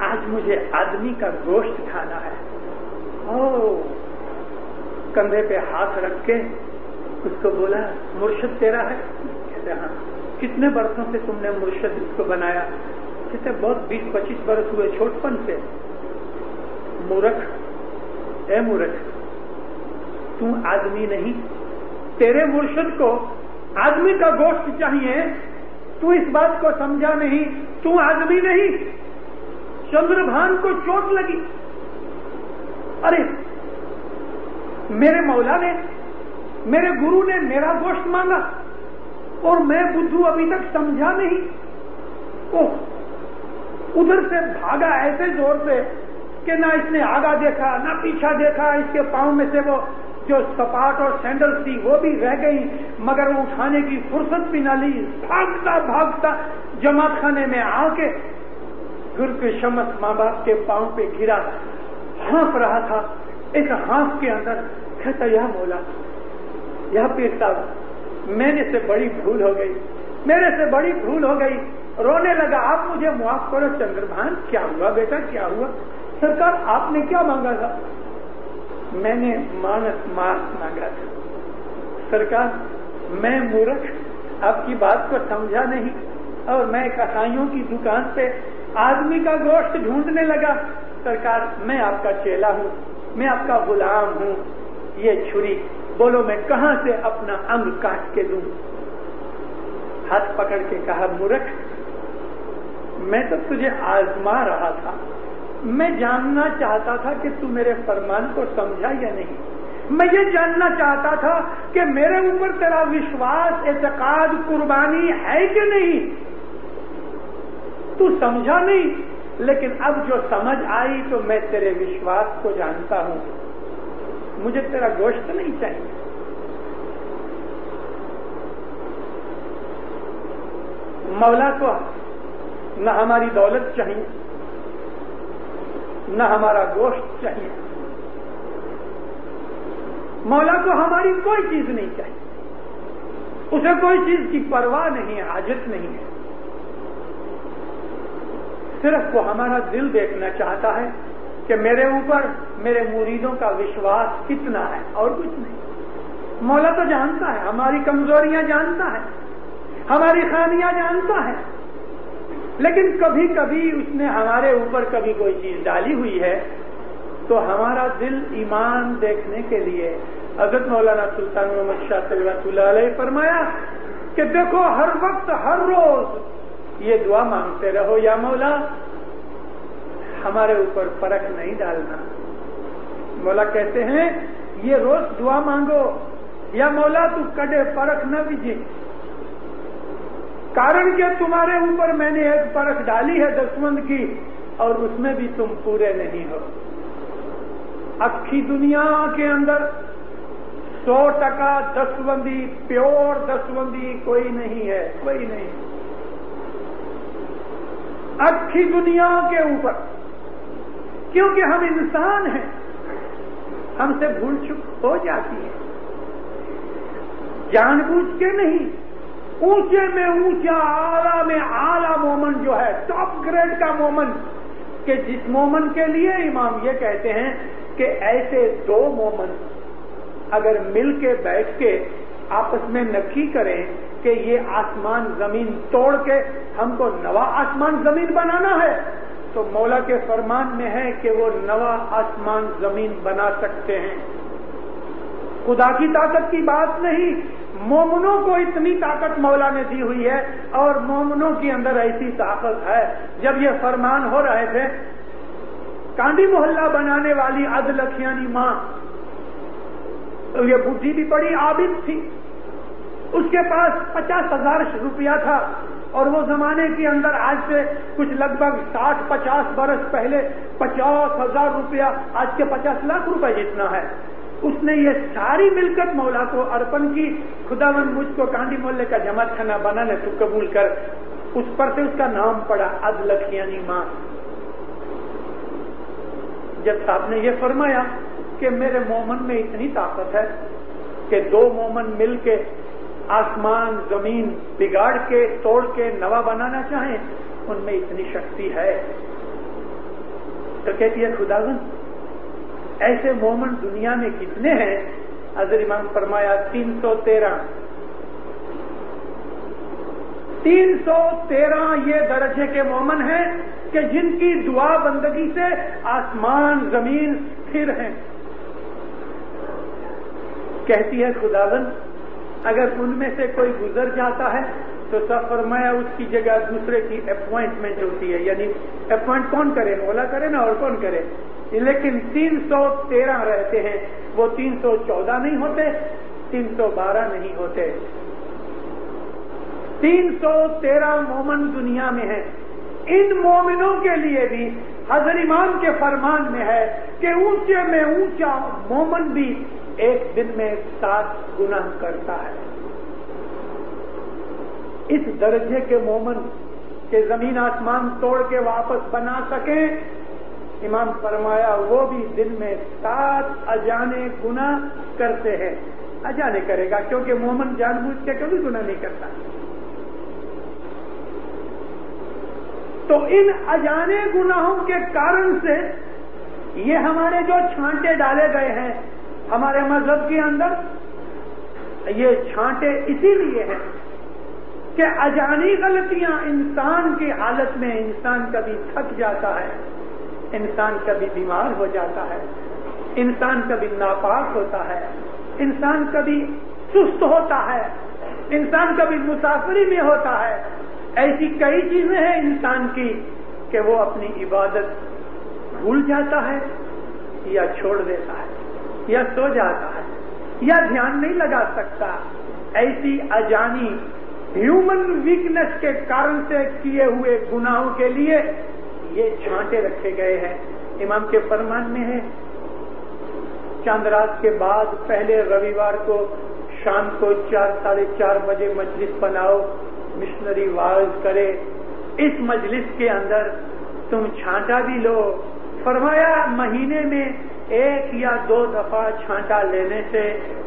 آج مجھے آدمی کا گوشت کھانا ہے. کندھے پہ ہاتھ رکھ کے اس کو بولا مرشد تیرا ہے؟ کہتے ہاں. کتنے برسوں سے تم نے مرشد اس کو بنایا؟ کہتے بہت 20-25 برس ہوئے چھوٹپن سے. مورخ، اے مورخ، تو آدمی نہیں، تیرے مرشد کو آدمی کا گوشت چاہیے. تو اس بات کو سمجھا نہیں، تو آدمی نہیں. چندربھان کو چوٹ لگی. ارے میرے مولا نے، میرے گرو نے میرا گوشت مانگا اور میں بدھو ابھی تک سمجھا نہیں. ادھر سے بھاگا ایسے زور سے کہ نہ اس نے آگا دیکھا نہ پیچھا دیکھا. اس کے پاؤں میں سے وہ جو سپاٹ اور سینڈل تھی وہ بھی رہ گئی، مگر وہ اٹھانے کی فرصت بھی نہ لی. بھاگتا بھاگتا جماعت خانے میں آ کے گر کے شمس ماں باپ کے پاؤں پہ گرا. ہانپ رہا تھا. ایک ہانپ کے اندر کہتا یا مولا، یا پیر صاحب، میرے سے بڑی بھول ہو گئی، میرے سے بڑی بھول ہو گئی. رونے لگا. آپ مجھے معاف کرو چندربھان. کیا ہوا بیٹا، کیا ہوا؟ سرکار آپ نے کیا مانگا تھا؟ میں نے مانس مانگا تھا. سرکار میں مورخ آپ کی بات کو سمجھا نہیں اور میں کسائیوں کی دکان پہ آدمی کا گوشت ڈھونڈنے لگا. سرکار میں آپ کا چیلا ہوں، میں آپ کا غلام ہوں. یہ چھری بولو میں کہاں سے اپنا انگ کاٹ کے دوں؟ ہاتھ پکڑ کے کہا مورخ، میں تو تجھے آزما رہا تھا. میں جاننا چاہتا تھا کہ تو میرے فرمان کو سمجھا یا نہیں. میں یہ جاننا چاہتا تھا کہ میرے اوپر تیرا وشواس، اعتقاد، قربانی ہے کہ نہیں. تو سمجھا نہیں، لیکن اب جو سمجھ آئی تو میں تیرے وشواس کو جانتا ہوں. مجھے تیرا گوشت نہیں چاہیے. مولا کو نہ ہماری دولت چاہیے، نہ ہمارا گوشت چاہیے. مولا کو ہماری کوئی چیز نہیں چاہیے. اسے کوئی چیز کی پرواہ نہیں ہے، حاجت نہیں ہے. صرف وہ ہمارا دل دیکھنا چاہتا ہے کہ میرے اوپر میرے مریدوں کا وشواس کتنا ہے، اور کچھ نہیں. مولا تو جانتا ہے، ہماری کمزوریاں جانتا ہے، ہماری خامیاں جانتا ہے. لیکن کبھی کبھی اس نے ہمارے اوپر کبھی کوئی چیز ڈالی ہوئی ہے تو ہمارا دل ایمان دیکھنے کے لیے حضرت مولانا سلطان محمد شاہ صلی اللہ علیہ فرمایا کہ دیکھو ہر وقت ہر روز یہ دعا مانگتے رہو، یا مولا ہمارے اوپر فرق نہیں ڈالنا. مولا کہتے ہیں یہ روز دعا مانگو، یا مولا تو کڈے فرق نہ بھیجے، کارن کہ تمہارے اوپر میں نے ایک پرکھ ڈالی ہے دسوند کی، اور اس میں بھی تم پورے نہیں ہو. اکھی دنیا کے اندر 100% دسوندی، پیور دسوندی کوئی نہیں ہے، کوئی نہیں. اکھی دنیا کے اوپر، کیونکہ ہم انسان ہیں، ہم سے بھول چک ہو جاتی ہے، جان بوجھ کے نہیں. اونچے میں اونچا، اعلیٰ میں اعلیٰ مومن جو ہے، ٹاپ گریڈ کا مومن، کہ جس مومن کے لیے امام یہ کہتے ہیں کہ ایسے دو مومن اگر مل کے بیٹھ کے آپس میں نکی کریں کہ یہ آسمان زمین توڑ کے ہم کو نوا آسمان زمین بنانا ہے، تو مولا کے فرمان میں ہے کہ وہ نوا آسمان زمین بنا سکتے ہیں. خدا کی طاقت کی بات نہیں، مومنوں کو اتنی طاقت مولا نے دی ہوئی ہے، اور مومنوں کے اندر ایسی طاقت ہے. جب یہ فرمان ہو رہے تھے، کانڈی محلہ بنانے والی عدلکھیانی ماں، یہ بڈھی بھی بڑی عابد تھی، اس کے پاس 50,000 روپیہ تھا، اور وہ زمانے کے اندر آج سے کچھ لگ بھگ 60-50 برس پہلے 50,000 روپیہ آج کے 50 لاکھ روپے جتنا ہے. اس نے یہ ساری ملکت مولا کو ارپن کی. خداوند مجھ کو کانڈی محلے کا جماعت خانہ بنانے تو قبول کر. اس پر سے اس کا نام پڑا عدلکھیانی ماں. جب صاحب نے یہ فرمایا کہ میرے مومن میں اتنی طاقت ہے کہ دو مومن مل کے آسمان زمین بگاڑ کے توڑ کے نوا بنانا چاہیں، ان میں اتنی شکتی ہے، تو کہتی ہے خداوند ایسے مومن دنیا میں کتنے ہیں؟ حضرت امام فرمایا 313 یہ درجے کے مومن ہیں کہ جن کی دعا بندگی سے آسمان زمین پھر ہیں. کہتی ہے خداوند اگر ان میں سے کوئی گزر جاتا ہے تو سب فرمایا اس کی جگہ دوسرے کی اپوائنٹمنٹ ہوتی ہے. یعنی اپوائنٹ کون کرے؟ مولا کرے نا، اور کون کرے. لیکن 313 رہتے ہیں، وہ 314 نہیں ہوتے، 312 نہیں ہوتے. 313 مومن دنیا میں ہیں. ان مومنوں کے لیے بھی حضرت امام کے فرمان میں ہے کہ اونچے میں اونچا مومن بھی ایک دن میں 7 گناہ کرتا ہے. اس درجے کے مومن کہ زمین آسمان توڑ کے واپس بنا سکیں، امام فرمایا وہ بھی دن میں 7 اجانے گناہ کرتے ہیں. اجانے کرے گا کیونکہ مومن جان بوجھ کے کبھی گناہ نہیں کرتا. تو ان اجانے گناہوں کے کارن سے یہ ہمارے جو چھانٹے ڈالے گئے ہیں ہمارے مذہب کے اندر، یہ چھانٹے اسی لیے ہیں کہ اجانی غلطیاں انسان کی حالت میں انسان کبھی تھک جاتا ہے، انسان کبھی بیمار ہو جاتا ہے، انسان کبھی ناپاک ہوتا ہے، انسان کبھی سست ہوتا ہے، انسان کبھی مسافری میں ہوتا ہے. ایسی کئی چیزیں ہیں انسان کی کہ وہ اپنی عبادت بھول جاتا ہے یا چھوڑ دیتا ہے یا سو جاتا ہے یا دھیان نہیں لگا سکتا. ایسی اجانی ہیومن ویکنس کے کارن سے کیے ہوئے گناہوں کے لیے یہ چھانٹے رکھے گئے ہیں. امام کے فرمان میں ہے چاند رات کے بعد پہلے رویوار کو شام کو 4 ساڑھے 4 بجے مجلس بناؤ، مشنری واعظ کرے. اس مجلس کے اندر تم چھانٹا بھی لو. فرمایا مہینے میں 1 یا 2 دفعہ چھانٹا لینے سے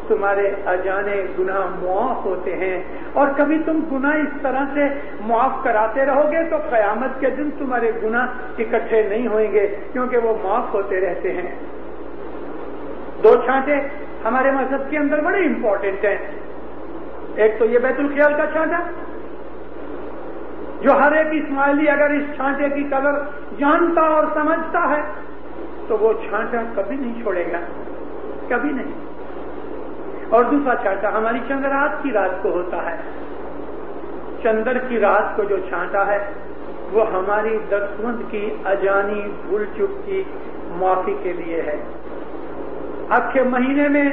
تمہارے اجانے گناہ معاف ہوتے ہیں. اور کبھی تم گناہ اس طرح سے معاف کراتے رہو گے تو قیامت کے دن تمہارے گناہ اکٹھے نہیں ہوئیں گے کیونکہ وہ معاف ہوتے رہتے ہیں. 2 چھانٹے ہمارے مذہب کے اندر بڑے امپورٹنٹ ہیں. ایک تو یہ بیت الخیال کا چھانٹا جو ہر ایک اسماعیلی اگر اس چھانٹے کی قدر جانتا اور سمجھتا ہے تو وہ چھانٹا کبھی نہیں چھوڑے گا، کبھی نہیں. اور دوسرا چھانٹا ہماری چندرات کی رات کو ہوتا ہے. چندر کی رات کو جو چھانٹا ہے وہ ہماری دستمند کی اجانی بھول چک کی معافی کے لیے ہے. اب کے مہینے میں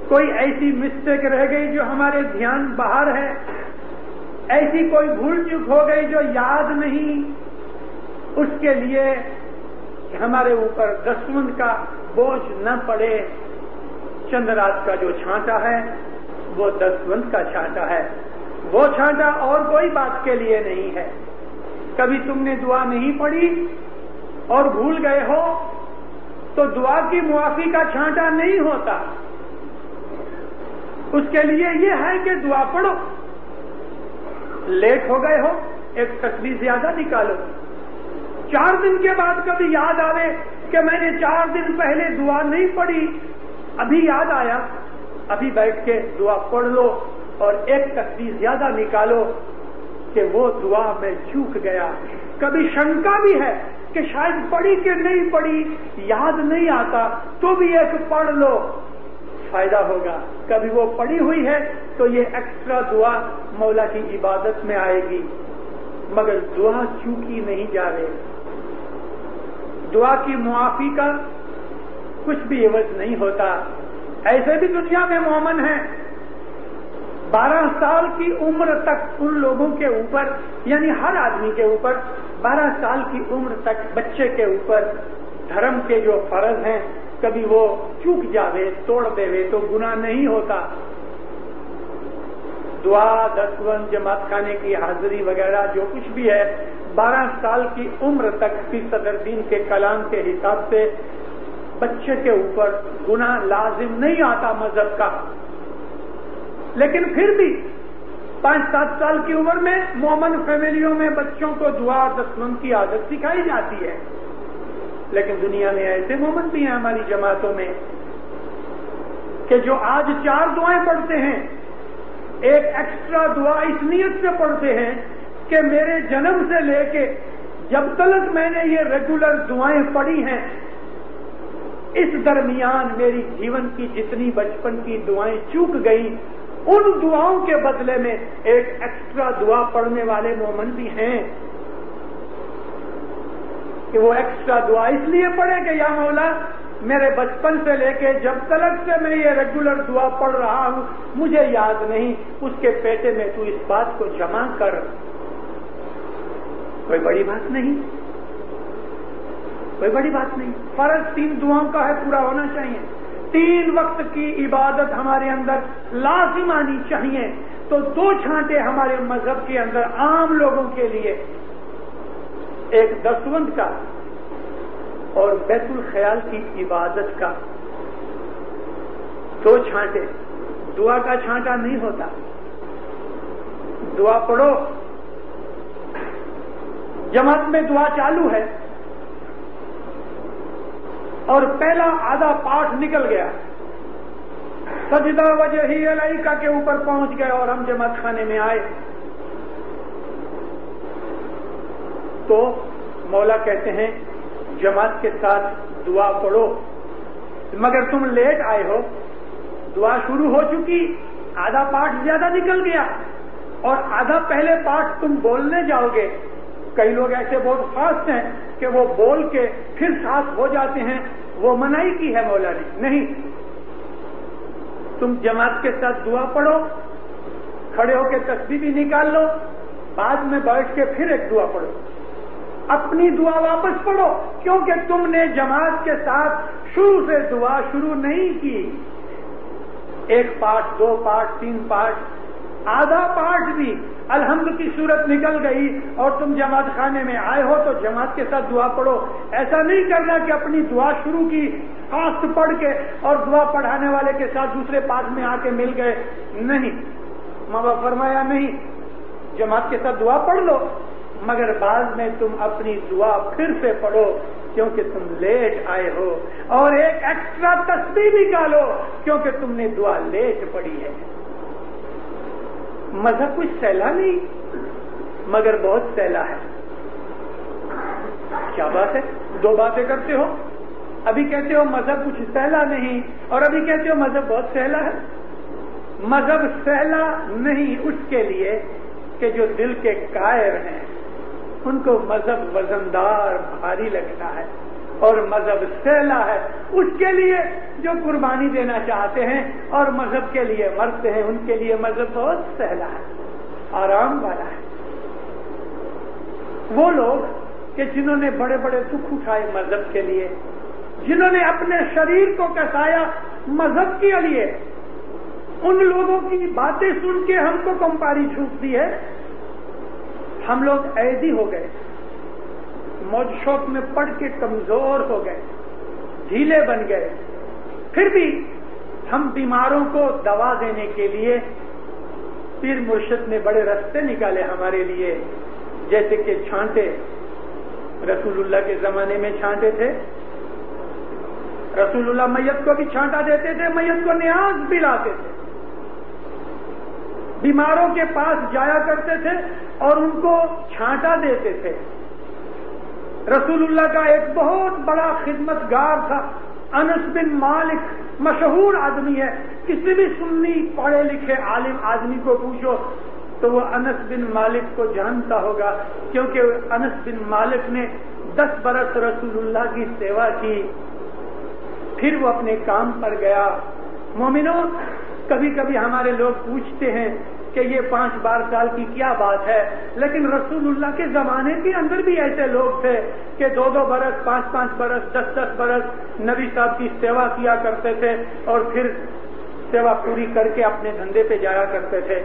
کوئی ایسی مسٹیک رہ گئی جو ہمارے دھیان باہر ہے، ایسی کوئی بھول چک ہو گئی جو یاد نہیں، اس کے لیے ہمارے اوپر دستمند کا بوجھ نہ پڑے. چند رات کا جو چھانٹا ہے وہ دستمند کا چھانٹا ہے. وہ چھانٹا اور کوئی بات کے لیے نہیں ہے. کبھی تم نے دعا نہیں پڑھی اور بھول گئے ہو تو دعا کی معافی کا چھانٹا نہیں ہوتا. اس کے لیے یہ ہے کہ دعا پڑھو. لیٹ ہو گئے ہو، ایک تسبیح زیادہ نکالو. 4 دن کے بعد کبھی یاد آوے کہ میں نے 4 دن پہلے دعا نہیں پڑھی، ابھی یاد آیا، ابھی بیٹھ کے دعا پڑھ لو اور ایک تسبیح زیادہ نکالو کہ وہ دعا میں چوک گیا. کبھی شنکا بھی ہے کہ شاید پڑھی کہ نہیں پڑھی، یاد نہیں آتا، تو بھی ایک پڑھ لو، فائدہ ہوگا. کبھی وہ پڑھی ہوئی ہے تو یہ ایکسٹرا دعا مولا کی عبادت میں آئے گی. مگر دعا چوکی نہیں جا رہے. دعا کی معافی کا کچھ بھی عوض نہیں ہوتا. ایسے بھی دنیا میں مومن ہیں 12 سال کی عمر تک ان لوگوں کے اوپر، یعنی ہر آدمی کے اوپر 12 سال کی عمر تک بچے کے اوپر دھرم کے جو فرض ہیں کبھی وہ چوک جاوے، توڑ دے تو گناہ نہیں ہوتا. دعا، دستوند، جماعت خانے کی حاضری وغیرہ جو کچھ بھی ہے 12 سال کی عمر تک کی صدر دین کے کلام کے حساب سے بچے کے اوپر گناہ لازم نہیں آتا مذہب کا. لیکن پھر بھی 5-7 سال کی عمر میں مومن فیملیوں میں بچوں کو دعا دستوند کی عادت سکھائی جاتی ہے. لیکن دنیا میں ایسے مومن بھی ہیں ہماری جماعتوں میں کہ جو آج 4 دعائیں پڑھتے ہیں، ایک ایکسٹرا دعا اس نیت سے پڑھتے ہیں کہ میرے جنم سے لے کے جب تک میں نے یہ ریگولر دعائیں پڑھی ہیں، اس درمیان میری جیون کی جتنی بچپن کی دعائیں چوک گئی، ان دعاؤں کے بدلے میں ایک ایکسٹرا دعا پڑھنے والے مومن بھی ہیں کہ وہ ایکسٹرا دعا اس لیے پڑھے کہ یا مولا میرے بچپن سے لے کے جب تلک سے میں یہ ریگولر دعا پڑھ رہا ہوں، مجھے یاد نہیں، اس کے پیٹے میں تو اس بات کو جمع کر۔ کوئی بڑی بات نہیں، کوئی بڑی بات نہیں۔ فرض 3 دعاؤں کا ہے، پورا ہونا چاہیے۔ 3 وقت کی عبادت ہمارے اندر لازم آنی چاہیے۔ تو 2 چھانٹے ہمارے مذہب کے اندر عام لوگوں کے لیے، ایک دسوند کا اور بیت الخیال کی عبادت کا، 2 چھانٹے۔ دعا کا چھانٹا نہیں ہوتا، دعا پڑھو، جماعت میں دعا چالو ہے اور پہلا آدھا پاٹ نکل گیا، سجدہ وجہی علیکہ کے اوپر پہنچ گئے اور ہم جماعت خانے میں آئے، تو مولا کہتے ہیں جماعت کے ساتھ دعا پڑھو، مگر تم لیٹ آئے ہو، دعا شروع ہو چکی، آدھا پاٹ زیادہ نکل گیا اور آدھا پہلے پاٹ تم بولنے جاؤ گے۔ کئی لوگ ایسے بہت خاص ہیں کہ وہ بول کے پھر ساتھ ہو جاتے ہیں، وہ منائی کی ہے مولا نے، نہیں، تم جماعت کے ساتھ دعا پڑھو، کھڑے ہو کے تسبیح بھی نکال لو، بعد میں بیٹھ کے پھر ایک دعا پڑھو، اپنی دعا واپس پڑھو، کیونکہ تم نے جماعت کے ساتھ شروع سے دعا شروع نہیں کی۔ 1 پاٹ، 2 پاٹ، 3 پاٹ، آدھا پاٹ بھی الحمد کی صورت نکل گئی اور تم جماعت خانے میں آئے ہو تو جماعت کے ساتھ دعا پڑھو۔ ایسا نہیں کرنا کہ اپنی دعا شروع کی خاص پڑھ کے اور دعا پڑھانے والے کے ساتھ دوسرے پاٹ میں آ کے مل گئے، نہیں، ماں باپ فرمایا نہیں، جماعت کے ساتھ دعا پڑھ لو مگر بعد میں تم اپنی دعا پھر سے پڑھو کیونکہ تم لیٹ آئے ہو، اور ایک ایکسٹرا تسبیح نکالو کیونکہ تم نے دعا لیٹ پڑھی ہے۔ مذہب کچھ سہلا نہیں مگر بہت سہلا ہے۔ کیا بات ہے، 2 باتیں کرتے ہو، ابھی کہتے ہو مذہب کچھ سہلا نہیں اور ابھی کہتے ہو مذہب بہت سہلا ہے۔ مذہب سہلا نہیں اس کے لیے کہ جو دل کے قائر ہیں ان کو مذہب وزندار بھاری لگتا ہے، اور مذہب سہلا ہے اس کے لیے جو قربانی دینا چاہتے ہیں اور مذہب کے لیے مرتے ہیں، ان کے لیے مذہب بہت سہلا ہے، آرام والا ہے۔ وہ لوگ کہ جنہوں نے بڑے بڑے دکھ اٹھائے مذہب کے لیے، جنہوں نے اپنے شریر کو کسایا مذہب کے لیے، ان لوگوں کی باتیں سن کے ہم کو کمپاری جھونکتی ہے۔ ہم لوگ عیدی ہو گئے، موج شوق میں پڑھ کے کمزور ہو گئے، ڈھیلے بن گئے، پھر بھی ہم بیماروں کو دوا دینے کے لیے پیر مرشد نے بڑے راستے نکالے ہمارے لیے، جیسے کہ چھانٹے، رسول اللہ کے زمانے میں چھانٹے تھے، رسول اللہ میت کو بھی چھانٹا دیتے تھے، میت کو نیاز بھی لاتے تھے، بیماروں کے پاس جایا کرتے تھے اور ان کو چھانٹا دیتے تھے۔ رسول اللہ کا ایک بہت بڑا خدمت گار تھا، انس بن مالک، مشہور آدمی ہے، کسی بھی سنی پڑھے لکھے عالم آدمی کو پوچھو تو وہ انس بن مالک کو جانتا ہوگا، کیونکہ انس بن مالک نے 10 برس رسول اللہ کی سیوا کی، پھر وہ اپنے کام پر گیا۔ مومنوں، کبھی کبھی ہمارے لوگ پوچھتے ہیں کہ یہ 5 سال کی کیا بات ہے، لیکن رسول اللہ کے زمانے کے اندر بھی ایسے لوگ تھے کہ 2 برس، 5 برس، 10 برس نبی صاحب کی سیوا کیا کرتے تھے اور پھر سیوا پوری کر کے اپنے دھندے پہ جایا کرتے تھے۔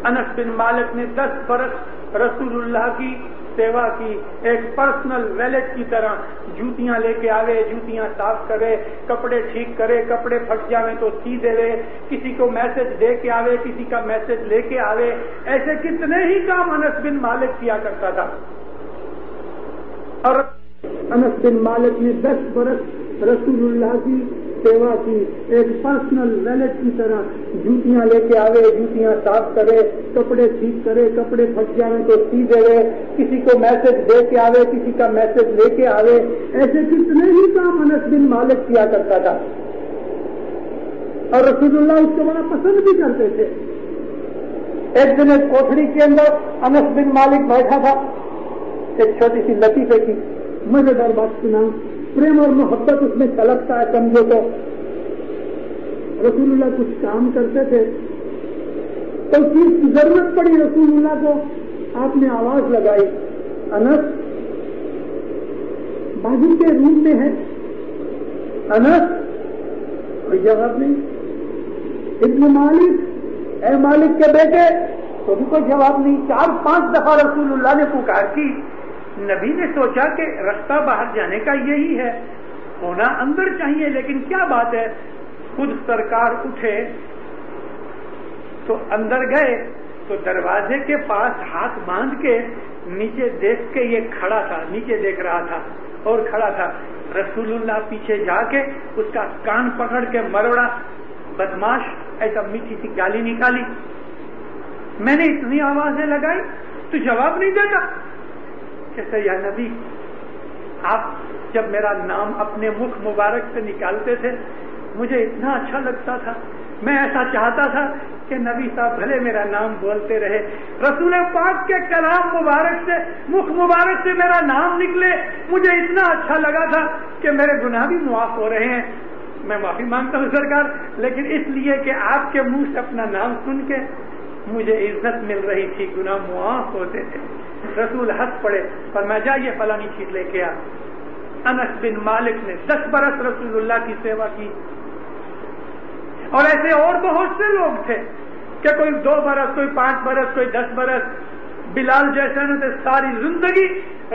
انس بن مالک نے 10 برس رسول اللہ کی سیوا کی، ایک پرسنل ویلٹ کی طرح، جوتیاں لے کے آوے، جوتیاں صاف کرے، کپڑے ٹھیک کرے، کپڑے پھٹ جاوے تو سی دے رہے، کسی کو میسج دے کے آوے، کسی کا میسج لے کے آوے، ایسے کتنے ہی کام انس بن مالک کیا کرتا تھا۔ اور انس بن مالک نے 10 برس رسول اللہ کی سیوا کی، ایک پرسنل ویلٹ کی طرح جوتیاں لے کے آوے، جوتیاں صاف کرے، کپڑے ٹھیک کرے، کپڑے پھٹ جائیں تو سی دے، کسی کو میسج دے کے آوے، کسی کا میسج لے کے آوے، ایسے کتنے ہی کام انس بن مالک کیا کرتا تھا اور رسول اللہ اس کو بڑا پسند بھی کرتے تھے۔ ایک دن ایک کوٹھڑی کے اندر انس بن مالک بیٹھا تھا، ایک چھوٹی سی لطیفے کی مزیدار بات سنا، پریم اور محبت اس میں چھلکتا ہے سمجھو تو۔ رسول اللہ کچھ کام کرتے تھے تو چیز کی ضرورت پڑی رسول اللہ کو، آپ نے آواز لگائی، انس بازو کے روم میں ہے؟ انس، کوئی جواب نہیں۔ ابن مالک، اے مالک کے بیٹے، تو بھی کوئی جواب نہیں۔ 4-5 دفعہ رسول اللہ نے پکار کی۔ نبی نے سوچا کہ رستہ باہر جانے کا یہی ہے، ہونا اندر چاہیے، لیکن کیا بات ہے۔ خود سرکار اٹھے تو اندر گئے تو دروازے کے پاس ہاتھ باندھ کے نیچے دیکھ کے یہ کھڑا تھا، نیچے دیکھ رہا تھا اور کھڑا تھا۔ رسول اللہ پیچھے جا کے اس کا کان پکڑ کے مروڑا، بدماش، ایسا میٹھی سی گالی نکالی۔ میں نے اتنی آوازیں لگائی تو جواب نہیں دیتا۔ کہتا یا نبی، آپ جب میرا نام اپنے مکھ مبارک سے نکالتے تھے مجھے اتنا اچھا لگتا تھا، میں ایسا چاہتا تھا کہ نبی صاحب بھلے میرا نام بولتے رہے، رسول پاک کے کلام مبارک سے، مکھ مبارک سے میرا نام نکلے، مجھے اتنا اچھا لگا تھا کہ میرے گناہ بھی معاف ہو رہے ہیں۔ میں معافی مانگتا ہوں سرکار، لیکن اس لیے کہ آپ کے منہ سے اپنا نام سن کے مجھے عزت مل رہی تھی، گناہ معاف ہوتے تھے۔ رسول ہنس پڑے، فرمایا جا یہ فلانی چیز لے کے آ۔ انس بن مالک نے 10 برس رسول اللہ کی سیوا کی، اور ایسے اور بہت سے لوگ تھے کہ کوئی 2 برس، کوئی 5 برس، کوئی 10 برس۔ بلال جیسے نے ساری زندگی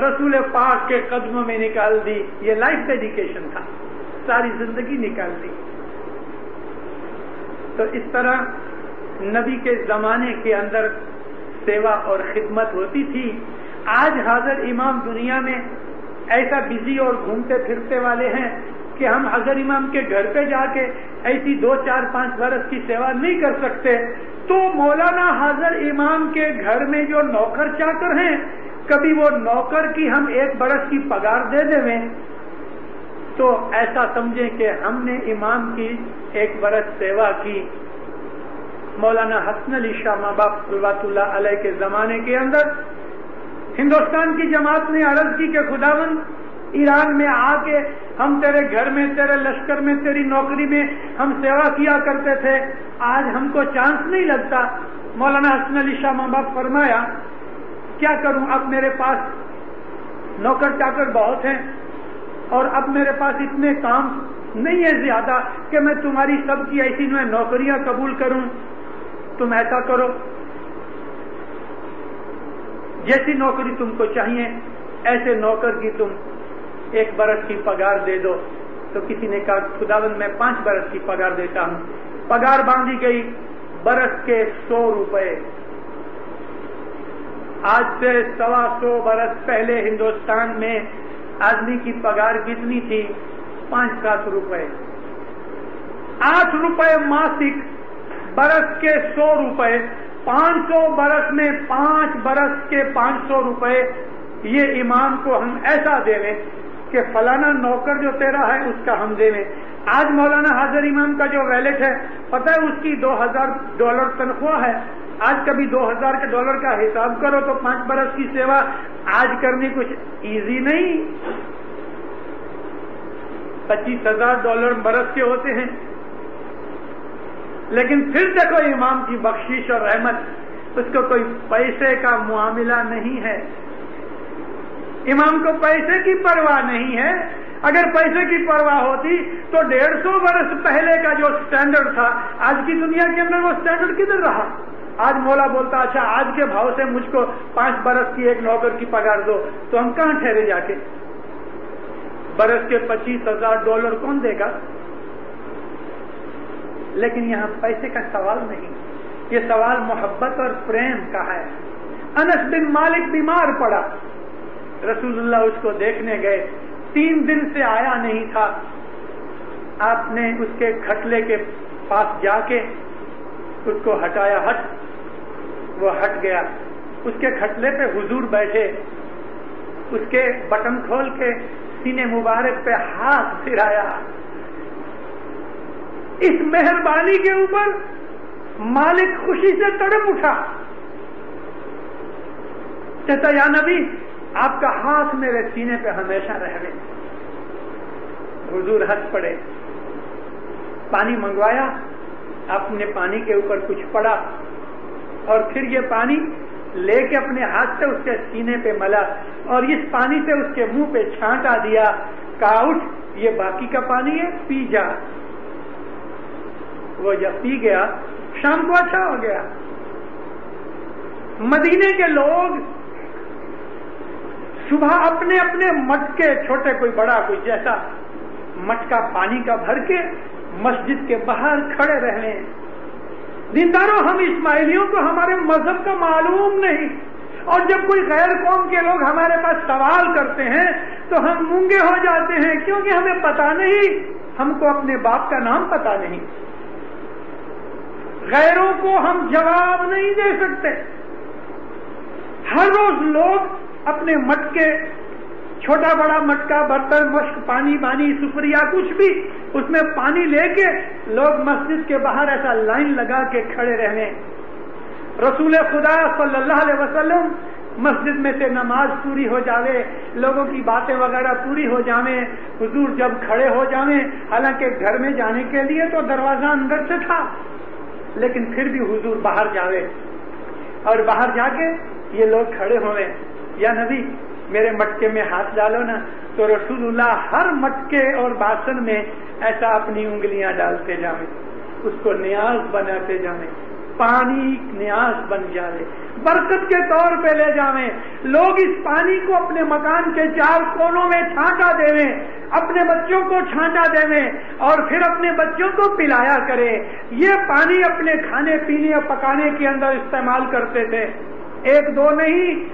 رسول پاک کے قدموں میں نکال دی، یہ لائف ایجوکیشن تھا، ساری زندگی نکال دی۔ تو اس طرح نبی کے زمانے کے اندر سیوا اور خدمت ہوتی تھی۔ آج حاضر امام دنیا میں ایسا بزی اور گھومتے پھرتے والے ہیں کہ ہم حضر امام کے گھر پہ جا کے ایسی 2, 4, 5 برس کی سیوا نہیں کر سکتے، تو مولانا حضر امام کے گھر میں جو نوکر چاکر ہیں، کبھی وہ نوکر کی ہم 1 برس کی پگار دے دیں تو ایسا سمجھیں کہ ہم نے امام کی 1 برس سیوا کی۔ مولانا حسن علی شاہ ماباپ صلوات اللہ علیہ کے زمانے کے اندر ہندوستان کی جماعت نے عرض کی کہ خداوند ایران میں آ کے ہم تیرے گھر میں، تیرے لشکر میں، تیری نوکری میں ہم سیوا کیا کرتے تھے، آج ہم کو چانس نہیں لگتا۔ مولانا حسن علی شاہ ماباپ فرمایا کیا کروں، اب میرے پاس نوکر چاکر بہت ہیں اور اب میرے پاس اتنے کام نہیں ہے زیادہ کہ میں تمہاری سب کی ایسی نوکریاں قبول کروں۔ تم ایسا کرو، جیسی نوکری تم کو چاہیے ایسے نوکر کی تم 1 برس کی پگار دے دو۔ تو کسی نے کہا خداوند میں 5 برس کی پگار دیتا ہوں۔ پگار باندھی گئی، برس کے 100 روپے۔ آج سے 125 برس پہلے ہندوستان میں آدمی کی پگار کتنی تھی؟ 5-7 روپے، 8 روپے ماسک، برس کے 100 روپے، 500 برس میں 5 برس کے 500 روپے۔ یہ امام کو ہم ایسا دے کہ فلانا نوکر جو تیرا ہے اس کا ہم دے۔ آج مولانا حاضر امام کا جو ویلٹ ہے پتہ ہے اس کی $2000 تنخواہ ہے۔ آج کبھی $2000 کا حساب کرو تو 5 برس کی سیوا آج کرنی کچھ ایزی نہیں۔ $25,000 برس کے ہوتے ہیں، لیکن پھر دیکھو امام کی بخشش اور رحمت، اس کو کوئی پیسے کا معاملہ نہیں ہے۔ امام کو پیسے کی پرواہ نہیں ہے۔ اگر پیسے کی پرواہ ہوتی تو 150 برس پہلے کا جو سٹینڈرڈ تھا آج کی دنیا کے اندر وہ سٹینڈرڈ کدھر رہا؟ آج مولا بولتا اچھا آج کے بھاؤ سے مجھ کو 5 برس کی ایک نوکر کی پگار دو، تو ہم کہاں ٹھہرے جا کے؟ برس کے $25,000 کون دے گا؟ لیکن یہاں پیسے کا سوال نہیں، یہ سوال محبت اور پریم کا ہے۔ انس بن مالک بیمار پڑا، رسول اللہ اس کو دیکھنے گئے، 3 دن سے آیا نہیں تھا. آپ نے اس کے کھٹلے کے پاس جا کے اس کو ہٹایا. وہ ہٹ گیا. اس کے کھٹلے پہ حضور بیٹھے. اس کے بٹن کھول کے سینے مبارک پہ ہاتھ پھرایا. اس مہربانی کے اوپر مالک خوشی سے تڑپ اٹھا. کہتا یا نبی آپ کا ہاتھ میرے سینے پہ ہمیشہ رہے. حضور ہنس پڑے. پانی منگوایا. آپ نے پانی کے اوپر کچھ پڑا اور پھر یہ پانی لے کے اپنے ہاتھ سے اس کے سینے پہ ملا اور اس پانی سے اس کے منہ پہ چھانٹا دیا. کہا اٹھ یہ باقی کا پانی ہے پی جا. وہ جب پی گیا شام کو اچھا ہو گیا. مدینے کے لوگ صبح اپنے اپنے مٹکے چھوٹے کوئی بڑا کوئی جیسا مٹکا پانی کا بھر کے مسجد کے باہر کھڑے رہے. دینداروں ہم اسماعیلیوں کو ہمارے مذہب کا معلوم نہیں اور جب کوئی غیر قوم کے لوگ ہمارے پاس سوال کرتے ہیں تو ہم مونگے ہو جاتے ہیں کیونکہ ہمیں پتا نہیں. ہم کو اپنے باپ کا نام پتا نہیں. غیروں کو ہم جواب نہیں دے سکتے. ہر روز لوگ اپنے مٹکے چھوٹا بڑا مٹکا برتن مشک پانی بانی سپریا کچھ بھی اس میں پانی لے کے لوگ مسجد کے باہر ایسا لائن لگا کے کھڑے رہنے. رسول خدا صلی اللہ علیہ وسلم مسجد میں سے نماز پوری ہو جاوے لوگوں کی باتیں وغیرہ پوری ہو جاویں. حضور جب کھڑے ہو جاویں حالانکہ گھر میں جانے کے لیے تو دروازہ اندر سے تھا لیکن پھر بھی حضور باہر جاوے اور باہر جا کے یہ لوگ کھڑے ہوئے. یا نبی میرے مٹکے میں ہاتھ ڈالو نا. تو رسول اللہ ہر مٹکے اور باسن میں ایسا اپنی انگلیاں ڈالتے جاویں اس کو نیاز بناتے جاویں. پانی نیاز بن جاوے برکت کے طور پہ لے جاویں. لوگ اس پانی کو اپنے مکان کے 4 کونوں میں چھانٹا دیویں اپنے بچوں کو چھانٹا دیویں اور پھر اپنے بچوں کو پلایا کریں. یہ پانی اپنے کھانے پینے اور پکانے کے اندر استعمال کرتے تھے. 1-2 نہیں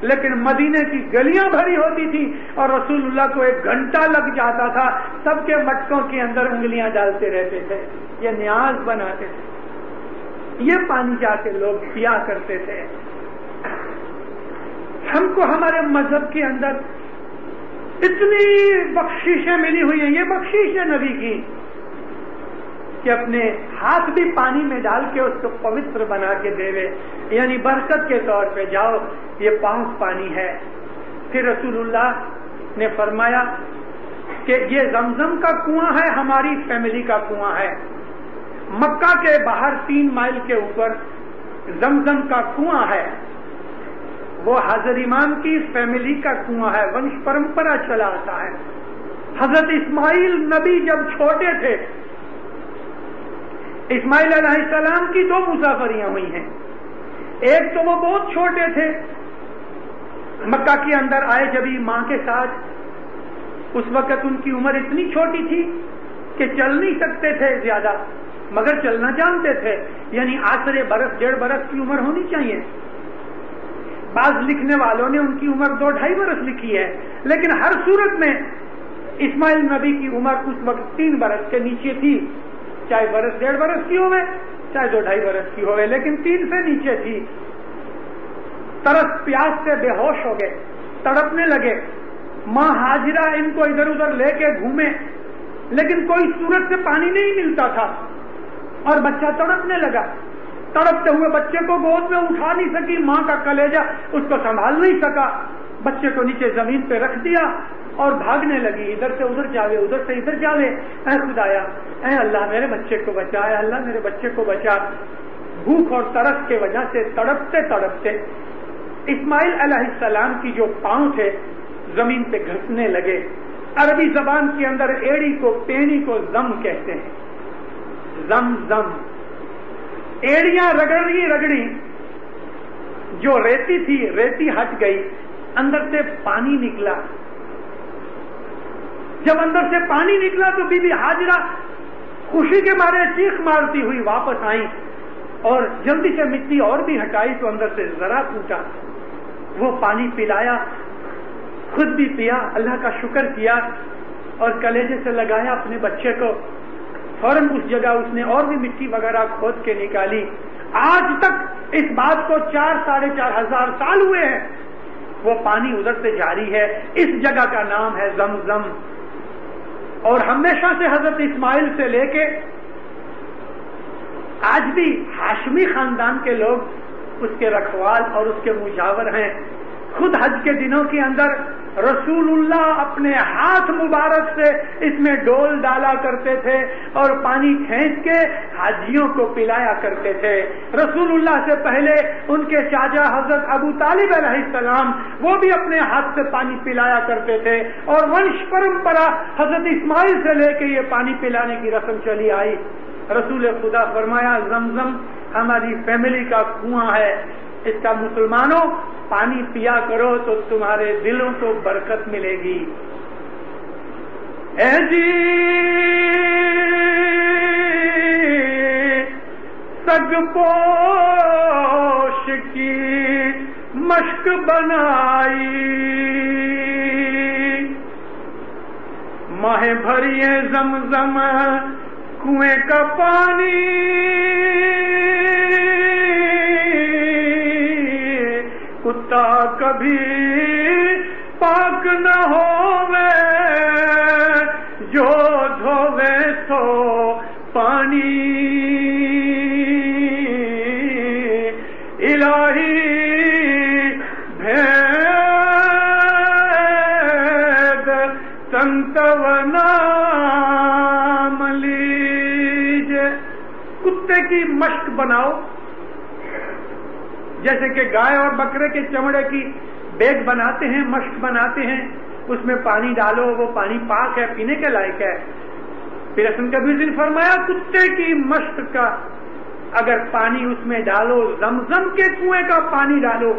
لیکن مدینے کی گلیاں بھری ہوتی تھی اور رسول اللہ کو 1 گھنٹہ لگ جاتا تھا. سب کے مٹکوں کے اندر انگلیاں ڈالتے رہتے تھے. یہ نیاز بناتے تھے. یہ پانی جا کے لوگ پیا کرتے تھے. ہم کو ہمارے مذہب کے اندر اتنی بخشیشیں ملی ہوئی ہیں. یہ بخشیش ہے نبی کی کہ اپنے ہاتھ بھی پانی میں ڈال کے اس کو پوتر بنا کے دے یعنی برکت کے طور پہ جاؤ یہ پاک پانی ہے. پھر رسول اللہ نے فرمایا کہ یہ زمزم کا کنواں ہے ہماری فیملی کا کنواں ہے. مکہ کے باہر 3 مائل کے اوپر زمزم کا کنواں ہے. وہ حضرت امام کی فیملی کا کنواں ہے. ونش پرمپرا چلا آتا ہے. حضرت اسماعیل نبی جب چھوٹے تھے اسماعیل علیہ السلام کی 2 مسافریاں ہوئی ہیں. ایک تو وہ بہت چھوٹے تھے مکہ کے اندر آئے جبھی ماں کے ساتھ. اس وقت ان کی عمر اتنی چھوٹی تھی کہ چل نہیں سکتے تھے زیادہ مگر چلنا جانتے تھے یعنی آسرے برس 1.5 برس کی عمر ہونی چاہیے. بعض لکھنے والوں نے ان کی عمر 2-2.5 برس لکھی ہے لیکن ہر صورت میں اسماعیل نبی کی عمر اس وقت 3 برس کے نیچے تھی. چاہے برس 1.5 برس کی ہوئے چاہے 2-2.5 برس کی ہوئے لیکن 3 سے نیچے تھی. ترس پیاس سے بے ہوش ہو گئے تڑپنے لگے. ماں ہاجرہ ان کو ادھر ادھر لے کے گھومے لیکن کوئی صورت سے پانی نہیں ملتا تھا اور بچہ تڑپنے لگا. تڑپتے ہوئے بچے کو گود میں اٹھا نہیں سکی. ماں کا کلیجہ اس کو سنبھال نہیں سکا. بچے کو نیچے زمین پہ رکھ دیا اور بھاگنے لگی. ادھر سے ادھر جاوے ادھر سے ادھر جاوے. اے خدایا اے اللہ میرے بچے کو بچا. اے اللہ میرے بچے کو بچا. بھوک اور ترس کے وجہ سے تڑپتے تڑپتے اسماعیل علیہ السلام کی جو پاؤں تھے زمین پہ گھسنے لگے. عربی زبان کے اندر ایڑی کو پینی کو زم کہتے ہیں. زم زم ایڑیاں رگڑی جو ریتی تھی ریتی ہٹ گئی اندر سے پانی نکلا. جب اندر سے پانی نکلا تو بی بی ہاجرہ خوشی کے مارے چیخ مارتی ہوئی واپس آئی اور جلدی سے مٹی اور بھی ہٹائی تو اندر سے ذرا پوچھا. وہ پانی پلایا خود بھی پیا، اللہ کا شکر کیا اور کلیجے سے لگایا اپنے بچے کو. فوراً اس جگہ اس نے اور بھی مٹی وغیرہ کھود کے نکالی. آج تک اس بات کو 4,500 سال ہوئے ہیں، وہ پانی ادھر سے جاری ہے. اس جگہ کا نام ہے زمزم. اور ہمیشہ سے حضرت اسماعیل سے لے کے آج بھی ہاشمی خاندان کے لوگ اس کے رکھوال اور اس کے مجاور ہیں. خود حج کے دنوں کے اندر رسول اللہ اپنے ہاتھ مبارک سے اس میں ڈول ڈالا کرتے تھے اور پانی کھینچ کے حاجیوں کو پلایا کرتے تھے. رسول اللہ سے پہلے ان کے چاچا حضرت ابو طالب علیہ السلام وہ بھی اپنے ہاتھ سے پانی پلایا کرتے تھے. اور ونش پرمپرا حضرت اسماعیل سے لے کے یہ پانی پلانے کی رسم چلی آئی. رسول خدا فرمایا زمزم ہماری فیملی کا کنواں ہے، اس کا مسلمانوں پانی پیا کرو تو تمہارے دلوں کو برکت ملے گی. اے جی سگ پوش کی مشک بنائی، ماہ بھریے زمزم کنویں کا پانی، کتا کبھی پاک نہ ہووے جو دھووے سو پانی. الہی بھید سنتو نام لیجے. کتے کی مشق بناؤ، جیسے کہ گائے اور بکرے کے چمڑے کی بیگ بناتے ہیں، مشق بناتے ہیں، اس میں پانی ڈالو، وہ پانی پاک ہے، پینے کے لائق ہے. پھر حسن کبیر نے فرمایا کتے کی مشق کا اگر پانی اس میں ڈالو، زمزم کے کنویں کا پانی ڈالو،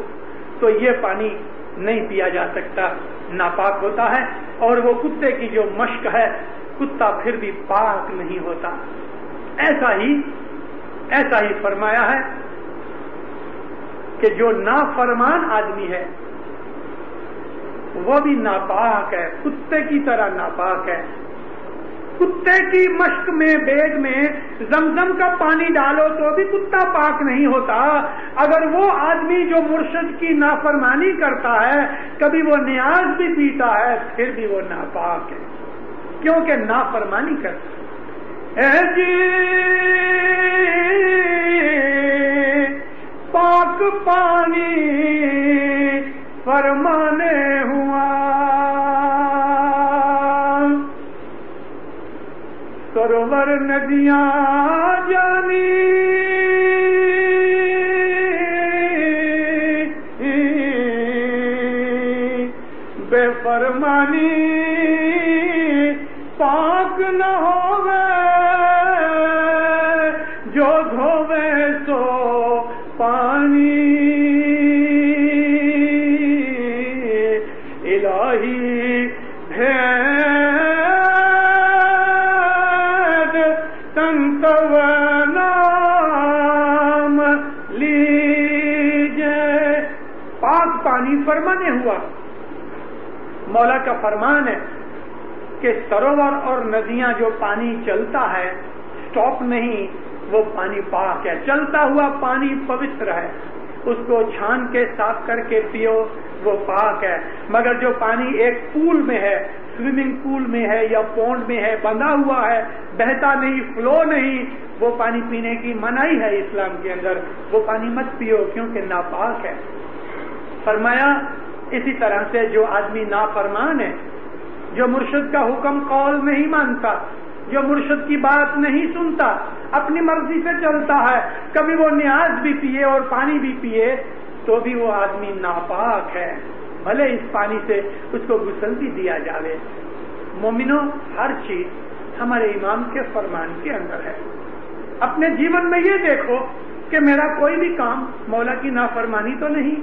تو یہ پانی نہیں پیا جا سکتا، ناپاک ہوتا ہے. اور وہ کتے کی جو مشق ہے، کتا پھر بھی پاک نہیں ہوتا. ایسا ہی فرمایا ہے کہ جو نافرمان آدمی ہے وہ بھی ناپاک ہے، کتے کی طرح ناپاک ہے. کتے کی مشق میں بیگ میں زمزم کا پانی ڈالو تو بھی کتا پاک نہیں ہوتا. اگر وہ آدمی جو مرشد کی نافرمانی کرتا ہے کبھی وہ نیاز بھی پیتا ہے پھر بھی وہ ناپاک ہے، کیونکہ نافرمانی کرتا ہے. اے جی پاک پانی فرمانے ہوا، سرور ندیاں جانی، بے فرمانی پاک نہ ہوگا جو دھوے سو پانی. الہی بھید تنتو نام لیجے. پاک پانی فرمانے ہوا. مولا کا فرمان ہے کہ سروور اور ندیاں جو پانی چلتا ہے سٹاپ نہیں، وہ پانی پاک ہے. چلتا ہوا پانی پوتر ہے، اس کو چھان کے صاف کر کے پیو، وہ پاک ہے. مگر جو پانی ایک پول میں ہے، سوئمنگ پول میں ہے یا پونڈ میں ہے، بندھا ہوا ہے، بہتا نہیں، فلو نہیں، وہ پانی پینے کی منائی ہے اسلام کے اندر. وہ پانی مت پیو کیونکہ ناپاک ہے. فرمایا اسی طرح سے جو آدمی نافرمان ہے، جو مرشد کا حکم قول نہیں مانتا، جو مرشد کی بات نہیں سنتا، اپنی مرضی سے چلتا ہے، کبھی وہ نیاز بھی پیے اور پانی بھی پیے تو بھی وہ آدمی ناپاک ہے، بھلے اس پانی سے اس کو غسل بھی دیا جاوے. مومنوں، ہر چیز ہمارے امام کے فرمان کے اندر ہے. اپنے جیون میں یہ دیکھو کہ میرا کوئی بھی کام مولا کی نافرمانی تو نہیں.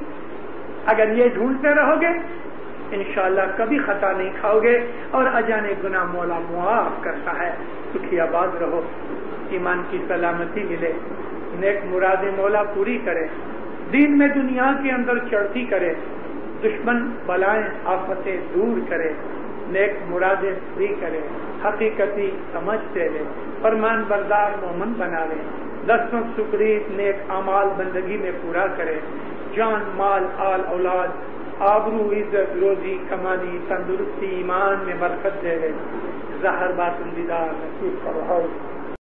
اگر یہ ڈھونڈتے رہو گے انشاءاللہ کبھی خطا نہیں کھاؤ گے اور اجانے گناہ مولا معاف کرتا ہے. سکھی آباد رہو، ایمان کی سلامتی ملے، نیک مرادیں مولا پوری کرے، دین میں دنیا کے اندر چڑھتی کرے، دشمن بلائیں آفتیں دور کرے، نیک مرادیں پوری کرے، حقیقتی سمجھ دے لے، فرمان بردار مومن بنا لے، دستوں سکریت نیک اعمال بندگی میں پورا کرے، جان مال آل اولاد آبرو عزت روزی کمانی تندرستی ایمان میں برکت دے لے، ظاہر باطن دیدار نصیب فرمائے۔